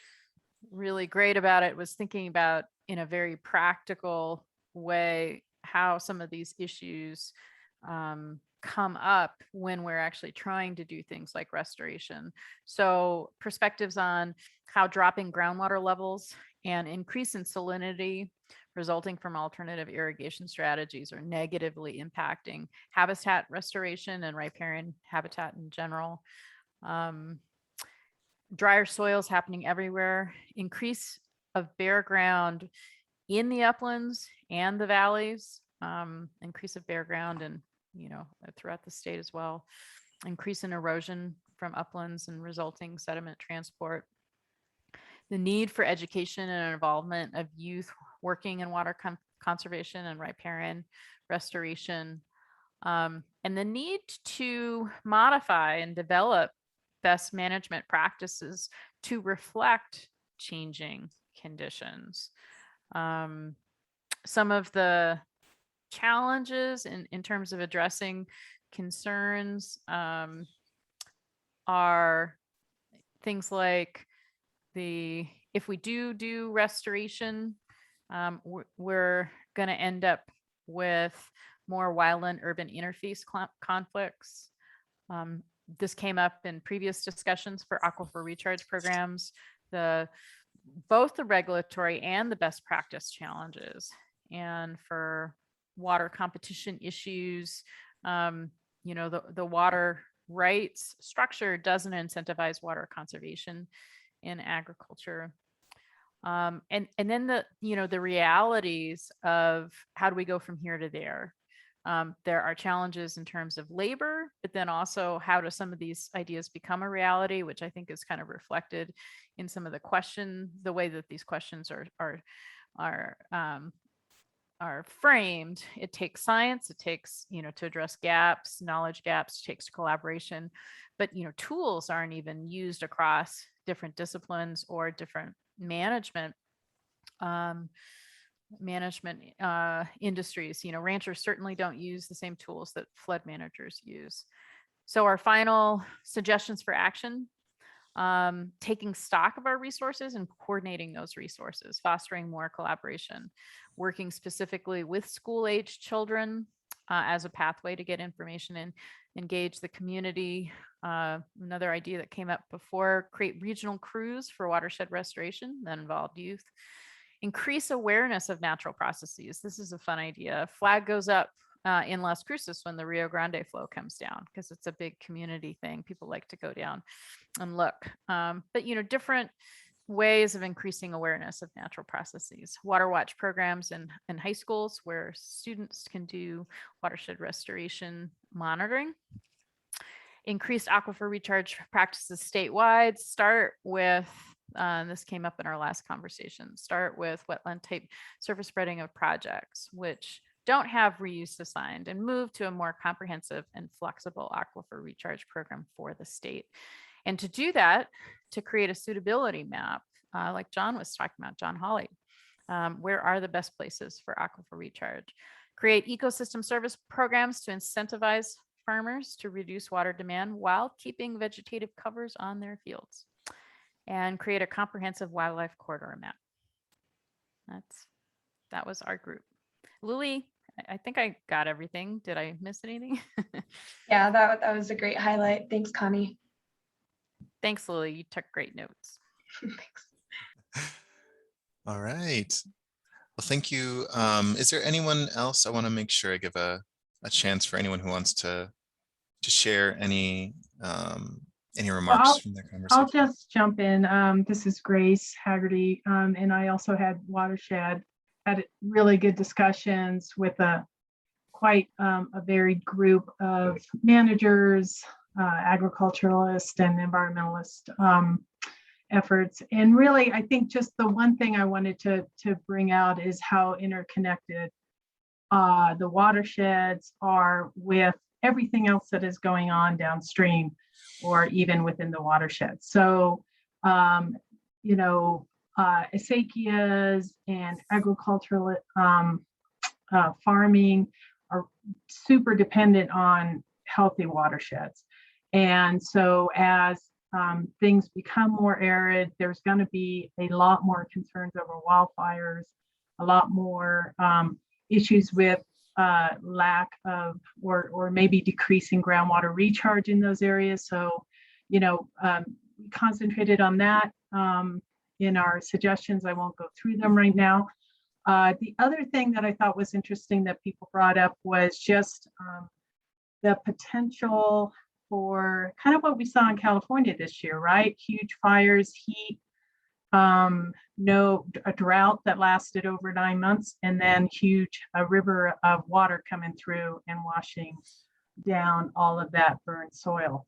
really great about it was thinking about in a very practical way how some of these issues come up when we're actually trying to do things like restoration. So perspectives on how dropping groundwater levels and increase in salinity resulting from alternative irrigation strategies are negatively impacting habitat restoration and riparian habitat in general. Drier soils happening everywhere, increase of bare ground in the uplands and the valleys, increase of bare ground and, you know, throughout the state as well, increase in erosion from uplands and resulting sediment transport. The need for education and involvement of youth working in water conservation and riparian restoration, and the need to modify and develop best management practices to reflect changing conditions. Some of the challenges in terms of addressing concerns are things like if we do restoration, we're going to end up with more wildland urban interface conflicts. This came up in previous discussions for aquifer recharge programs, both the regulatory and the best practice challenges. And for water competition issues, you know, the water rights structure doesn't incentivize water conservation in agriculture. And then the realities of how do we go from here to there? There are challenges in terms of labor, but then also how do some of these ideas become a reality, which I think is kind of reflected in some of the way that these questions are framed. It takes science, it takes, you know, to address gaps, knowledge gaps, it takes collaboration, but, you know, tools aren't even used across different disciplines or different management industries. You know, ranchers certainly don't use the same tools that flood managers use. So our final suggestions for action, taking stock of our resources and coordinating those resources, fostering more collaboration, working specifically with school-age children as a pathway to get information and engage the community. Another idea that came up before, create regional crews for watershed restoration that involved youth. Increase awareness of natural processes. This is a fun idea. Flag goes up in Las Cruces when the Rio Grande flow comes down because it's a big community thing. People like to go down and look. But, you know, different ways of increasing awareness of natural processes. Water watch programs in high schools where students can do watershed restoration monitoring. Increased aquifer recharge practices statewide. Start with, this came up in our last conversation, start with wetland type surface spreading of projects, which don't have reuse assigned, and move to a more comprehensive and flexible aquifer recharge program for the state. And to do that, to create a suitability map, like John was talking about, John Hawley, where are the best places for aquifer recharge? Create ecosystem service programs to incentivize farmers to reduce water demand while keeping vegetative covers on their fields, and create a comprehensive wildlife corridor map. That was our group. Lily, I think I got everything. Did I miss anything? Yeah, that was a great highlight. Thanks, Connie. Thanks, Lily. You took great notes. Thanks. All right. Well, thank you. Is there anyone else? I want to make sure I give a chance for anyone who wants to share any remarks from their conversation. I'll just jump in. This is Grace Haggerty, and I also had Watershed, had really good discussions with quite a varied group of managers, agriculturalists and environmentalist efforts. And really, I think just the one thing I wanted to bring out is how interconnected the watersheds are with everything else that is going on downstream or even within the watershed. So, acequias and agricultural farming are super dependent on healthy watersheds. And so as things become more arid, there's going to be a lot more concerns over wildfires, a lot more issues with lack of or maybe decreasing groundwater recharge in those areas. So, we concentrated on that in our suggestions. I won't go through them right now. The other thing that I thought was interesting that people brought up was just the potential for kind of what we saw in California this year, right? Huge fires, heat, a drought that lasted over 9 months, and then a river of water coming through and washing down all of that burned soil.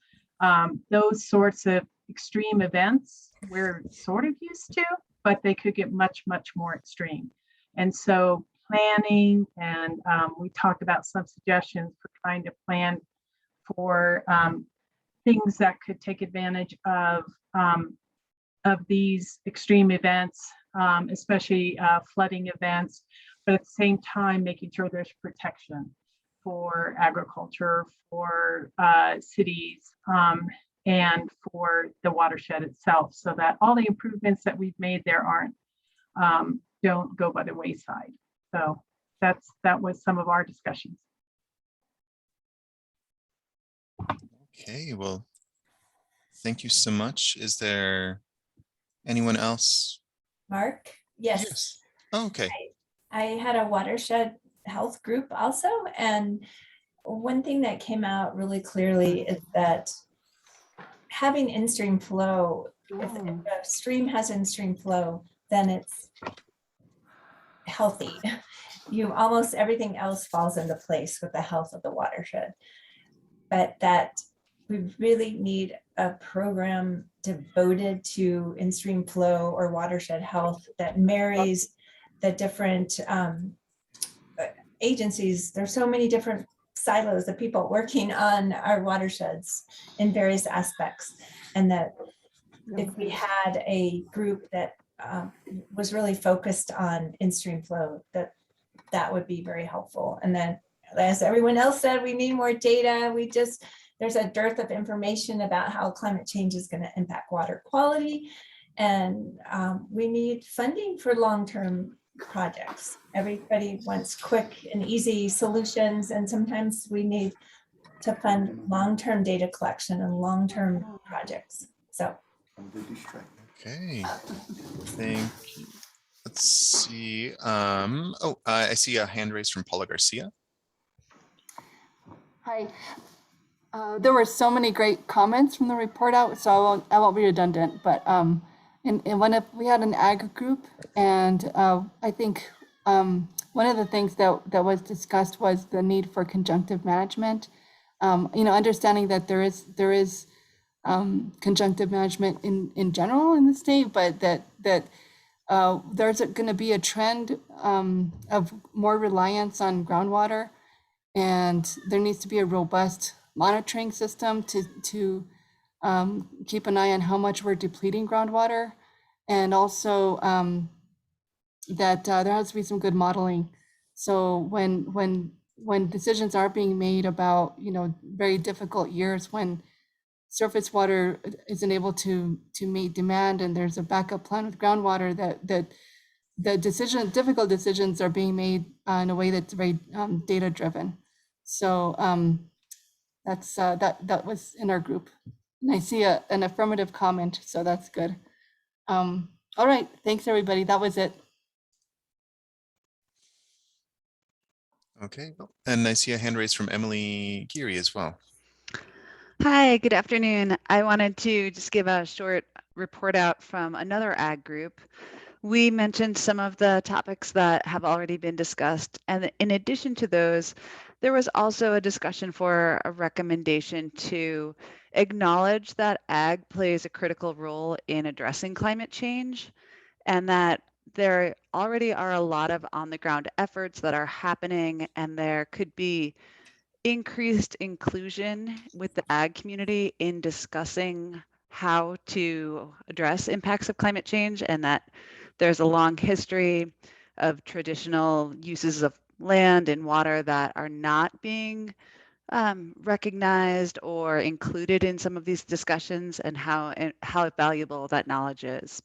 Those sorts of extreme events we're sort of used to, but they could get much, much more extreme. And so planning, and we talked about some suggestions for trying to plan for things that could take advantage of these extreme events, especially flooding events, but at the same time, making sure there's protection for agriculture, for cities, and for the watershed itself, so that all the improvements that we've made there don't go by the wayside. So that was some of our discussions. Okay, well, thank you so much. Is there anyone else? Mark? Yes. Oh, okay. I had a watershed health group also, and one thing that came out really clearly is that having in-stream flow, if a stream has in-stream flow, then it's healthy. Almost everything else falls into place with the health of the watershed. But that we really need a program devoted to in-stream flow or watershed health that marries the different agencies. There's so many different silos of people working on our watersheds in various aspects, and that if we had a group that was really focused on in-stream flow, that would be very helpful. And then, as everyone else said, we need more data. There's a dearth of information about how climate change is going to impact water quality, and we need funding for long-term projects. Everybody wants quick and easy solutions, and sometimes we need to fund long-term data collection and long-term projects. So, Okay, thank you. Let's see. I see a hand raised from Paula Garcia. Hi. There were so many great comments from the report out, so I won't be redundant, but we had an ag group, and I think one of the things that was discussed was the need for conjunctive management. Understanding that there is conjunctive management in general in the state, but that there's going to be a trend of more reliance on groundwater, and there needs to be a robust monitoring system to keep an eye on how much we're depleting groundwater, and also that there has to be some good modeling. So when decisions are being made about very difficult years when surface water isn't able to meet demand, and there's a backup plan with groundwater, the difficult decisions are being made in a way that's very data driven. So that was in our group. And I see an affirmative comment, so that's good. All right, thanks everybody. That was it. Okay, and I see a hand raised from Emily Geary as well. Hi, good afternoon. I wanted to just give a short report out from another ag group. We mentioned some of the topics that have already been discussed, and in addition to those, there was also a discussion for a recommendation to acknowledge that ag plays a critical role in addressing climate change, and that there already are a lot of on-the-ground efforts that are happening, and there could be increased inclusion with the ag community in discussing how to address impacts of climate change, and that there's a long history of traditional uses of land and water that are not being recognized or included in some of these discussions, and how valuable that knowledge is.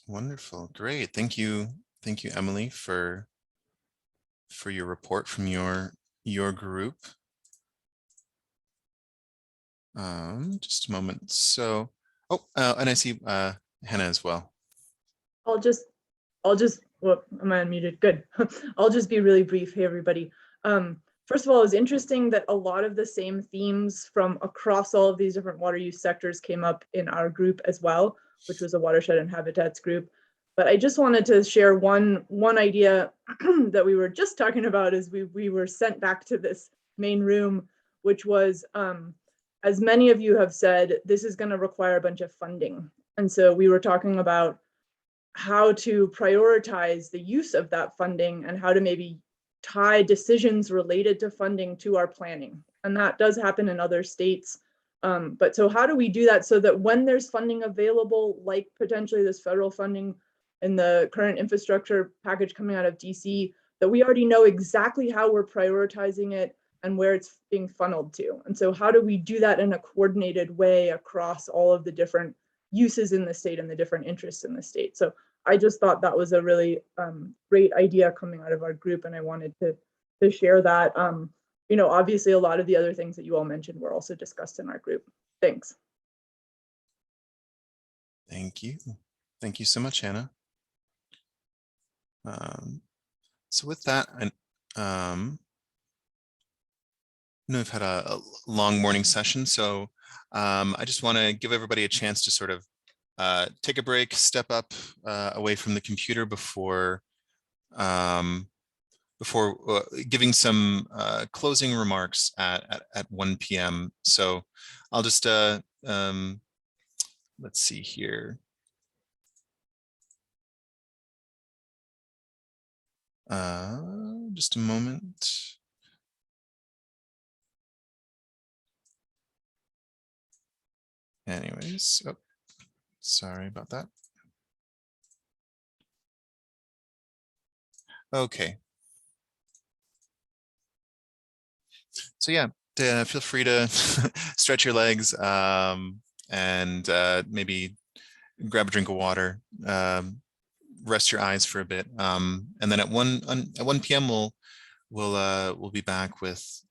Wonderful, great. Thank you, Emily, for your report from your group. Just a moment. So, and I see Hannah as well. I'll just, well, I'm unmuted, good. I'll just be really brief. Hey, everybody. First of all, it was interesting that a lot of the same themes from across all of these different water use sectors came up in our group as well, which was a watershed and habitats group. But I just wanted to share one idea that we were just talking about as we were sent back to this main room, which was, as many of you have said, this is going to require a bunch of funding. And so we were talking about how to prioritize the use of that funding and how to maybe tie decisions related to funding to our planning. And that does happen in other states. But so how do we do that so that when there's funding available, like potentially this federal funding in the current infrastructure package coming out of DC, that we already know exactly how we're prioritizing it and where it's being funneled to. And so how do we do that in a coordinated way across all of the different uses in the state and the different interests in the state? So I just thought that was a really great idea coming out of our group, and I wanted to share that. You know, obviously a lot of the other things that you all mentioned were also discussed in our group. Thanks. Thank you. Thank you so much, Hannah. So with that, I know we've had a long morning session, so I just want to give everybody a chance to sort of take a break, step up away from the computer before giving some closing remarks at 1 p.m. So I'll just let's see here. Just a moment. Anyways, oh, sorry about that. Okay. So yeah, feel free to stretch your legs and maybe grab a drink of water, rest your eyes for a bit, and then at 1 p.m. we'll be back with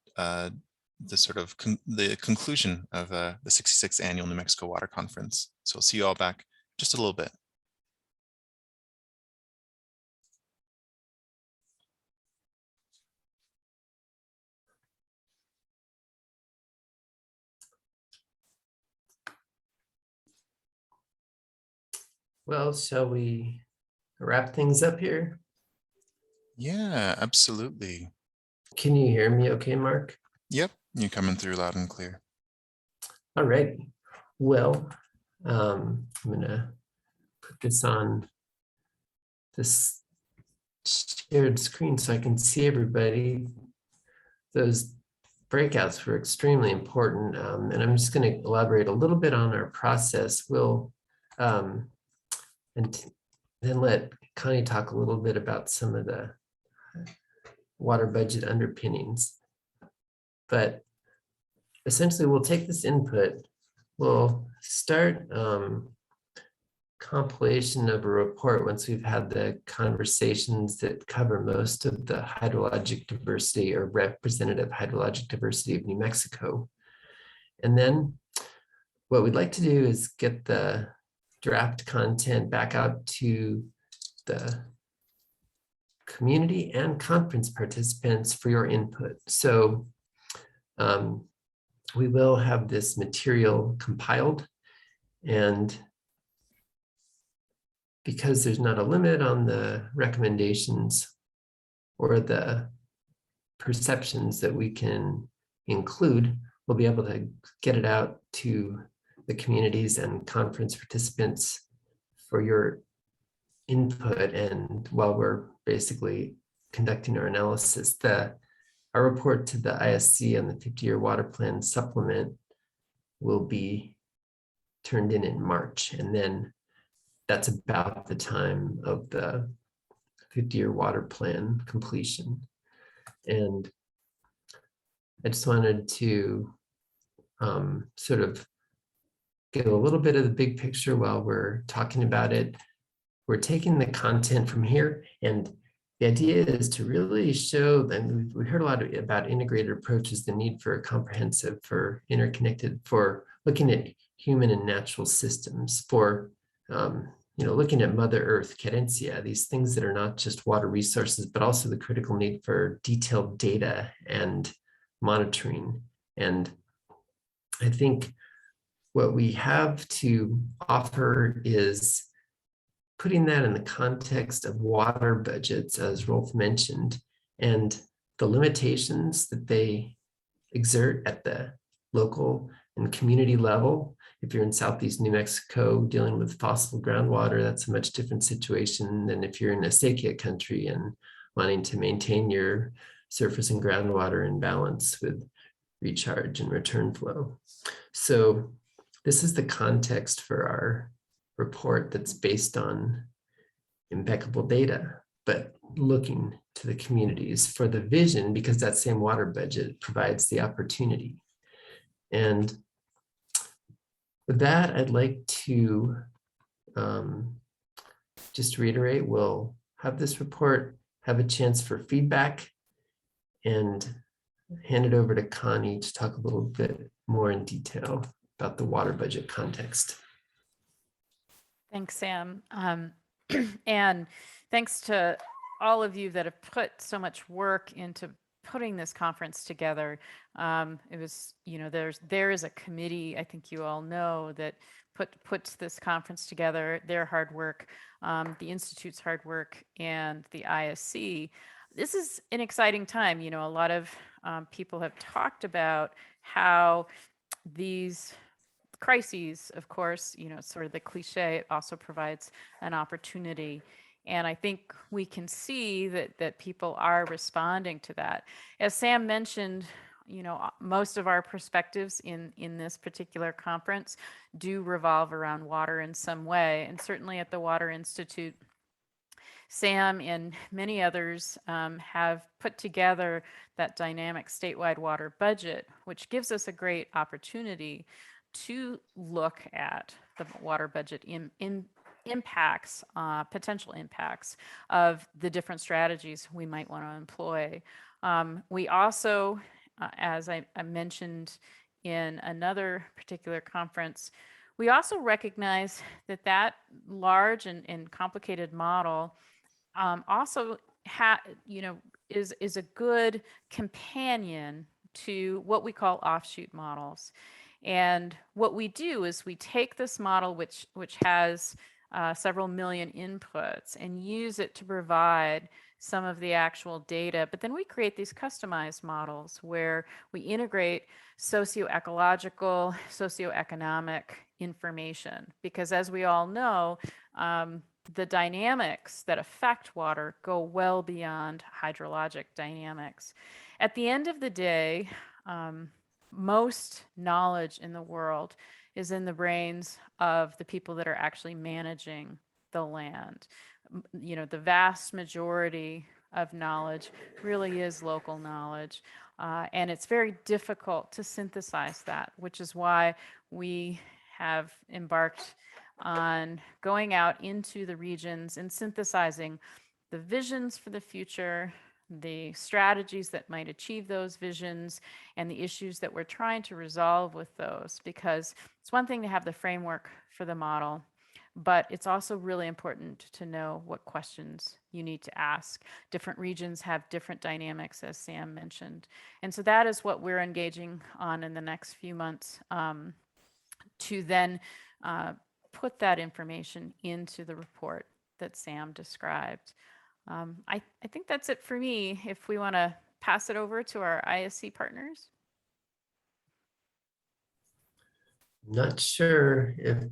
the sort of the conclusion of the 66th annual New Mexico Water Conference. So we'll see you all back just a little bit. Well, shall we wrap things up here? Yeah, absolutely. Can you hear me okay, Mark? Yep, you're coming through loud and clear. All right. Well, I'm gonna put this on this shared screen so I can see everybody. Those breakouts were extremely important, and I'm just going to elaborate a little bit on our process. We'll and then let Connie talk a little bit about some of the water budget underpinnings. But essentially we'll take this input, we'll start compilation of a report once we've had the conversations that cover most of the hydrologic diversity or representative hydrologic diversity of New Mexico. And then what we'd like to do is get the draft content back out to the community and conference participants for your input. So we will have this material compiled, and because there's not a limit on the recommendations or the perceptions that we can include, we'll be able to get it out to the communities and conference participants for your input. And while we're basically conducting our analysis, our report to the ISC on the 50-year water plan supplement will be turned in March. And then that's about the time of the 50-year water plan completion. And I just wanted to sort of give a little bit of the big picture while we're talking about it. We're taking the content from here, and the idea is to really show that we heard a lot about integrated approaches, the need for a comprehensive, for interconnected, for looking at human and natural systems, for looking at Mother Earth, carencia, these things that are not just water resources, but also the critical need for detailed data and monitoring. And I think what we have to offer is putting that in the context of water budgets, as Rolf mentioned, and the limitations that they exert at the local and community level. If you're in Southeast New Mexico dealing with fossil groundwater, that's a much different situation than if you're in Acequia country and wanting to maintain your surface and groundwater in balance with recharge and return flow. So this is the context for our report that's based on impeccable data, but looking to the communities for the vision, because that same water budget provides the opportunity. And with that, I'd like to just reiterate, we'll have this report, have a chance for feedback, and hand it over to Connie to talk a little bit more in detail about the water budget context. Thanks, Sam. And thanks to all of you that have put so much work into putting this conference together. It was, there is a committee, I think you all know, that puts this conference together, their hard work, the Institute's hard work, and the ISC. This is an exciting time. A lot of people have talked about how these crises, of course, sort of the cliche, it also provides an opportunity. And I think we can see that people are responding to that. As Sam mentioned, most of our perspectives in this particular conference do revolve around water in some way. And certainly at the Water Institute, Sam and many others have put together that dynamic statewide water budget, which gives us a great opportunity to look at the water budget impacts, potential impacts of the different strategies we might want to employ. We also, as I mentioned in another particular conference, we also recognize that large and complicated model also is a good companion to what we call offshoot models. And what we do is we take this model, which has several million inputs, and use it to provide some of the actual data. But then we create these customized models where we integrate socio-ecological, socioeconomic information. Because as we all know, the dynamics that affect water go well beyond hydrologic dynamics. At the end of the day, most knowledge in the world is in the brains of the people that are actually managing the land. The vast majority of knowledge really is local knowledge. And it's very difficult to synthesize that, which is why we have embarked on going out into the regions and synthesizing the visions for the future, the strategies that might achieve those visions, and the issues that we're trying to resolve with those. Because it's one thing to have the framework for the model, but it's also really important to know what questions you need to ask. Different regions have different dynamics, as Sam mentioned. And so that is what we're engaging on in the next few months, to then put that information into the report that Sam described. I think that's it for me. If we want to pass it over to our ISC partners. Not sure if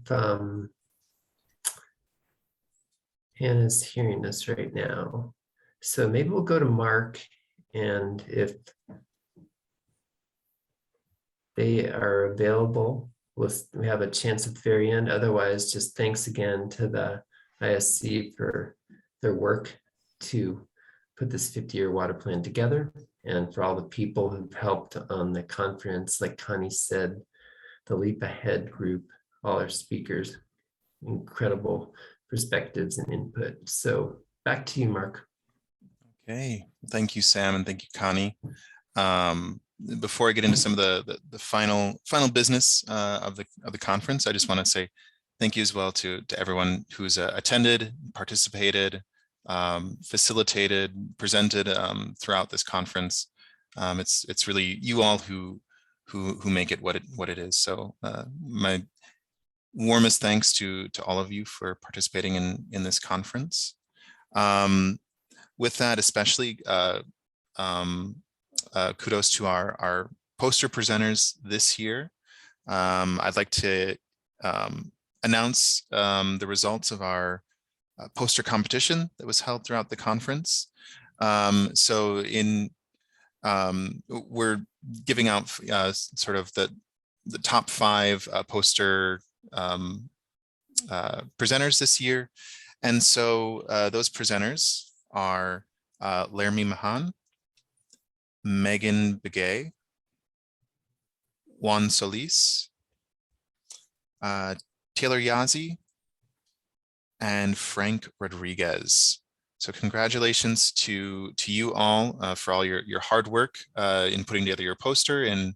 Hannah's hearing us right now. So maybe we'll go to Mark, and if they are available, we have a chance at the very end. Otherwise, just thanks again to the ISC for their work to put this 50-year water plan together, and for all the people who've helped on the conference. Like Connie said, the Leap Ahead group, all our speakers, incredible perspectives and input. So back to you, Mark. Okay, thank you, Sam, and thank you, Connie. Before I get into some of the final business of the conference, I just want to say thank you as well to everyone who's attended, participated, facilitated, presented throughout this conference. It's really you all who make it what it is. So my warmest thanks to all of you for participating in this conference. With that, especially kudos to our poster presenters this year. I'd like to announce the results of our poster competition that was held throughout the conference. So we're giving out sort of the top 5 poster presenters this year. And so those presenters are Lairmi Mahan, Megan Begay, Juan Solis, Taylor Yazzie, and Frank Rodriguez. So congratulations to you all for all your hard work in putting together your poster and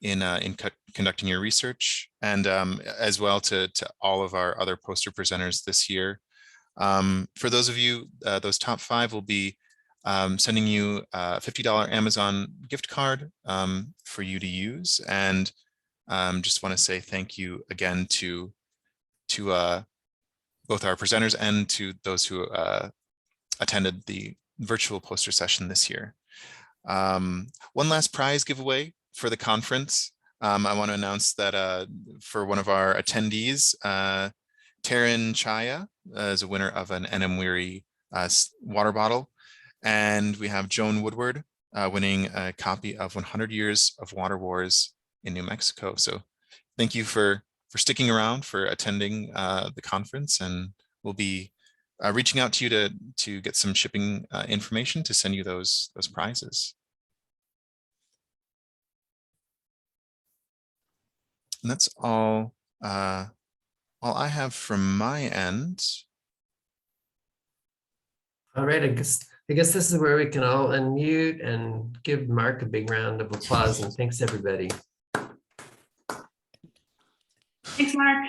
in conducting your research, and as well to all of our other poster presenters this year. For those of you, those top 5 will be sending you a $50 Amazon gift card for you to use. And just want to say thank you again to both our presenters and to those who attended the virtual poster session this year. One last prize giveaway for the conference. I want to announce that for one of our attendees, Taryn Chaya is a winner of an WRRI water bottle. And we have Joan Woodward winning a copy of 100 Years of Water Wars in New Mexico. So thank you for sticking around, for attending the conference, and we'll be reaching out to you to get some shipping information to send you those prizes. And that's all I have from my end. All right, I guess this is where we can all unmute and give Mark a big round of applause, and thanks everybody. Thanks, Mark.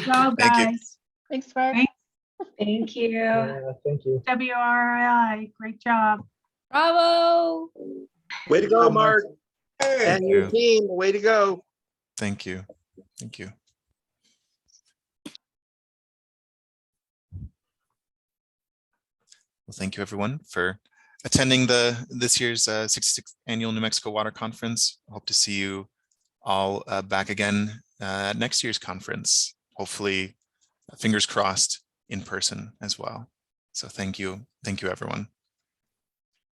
Well, Thank you. guys. Thanks, Mark. Thank you. Thank you. WRRI, great job. Bravo. Way to go, Mark. Hey. And your team, way to go. Thank you. Thank you. Well, thank you everyone for attending this year's 66th Annual New Mexico Water Conference. I hope to see you all back again at next year's conference. Hopefully, fingers crossed, in person as well. So thank you everyone.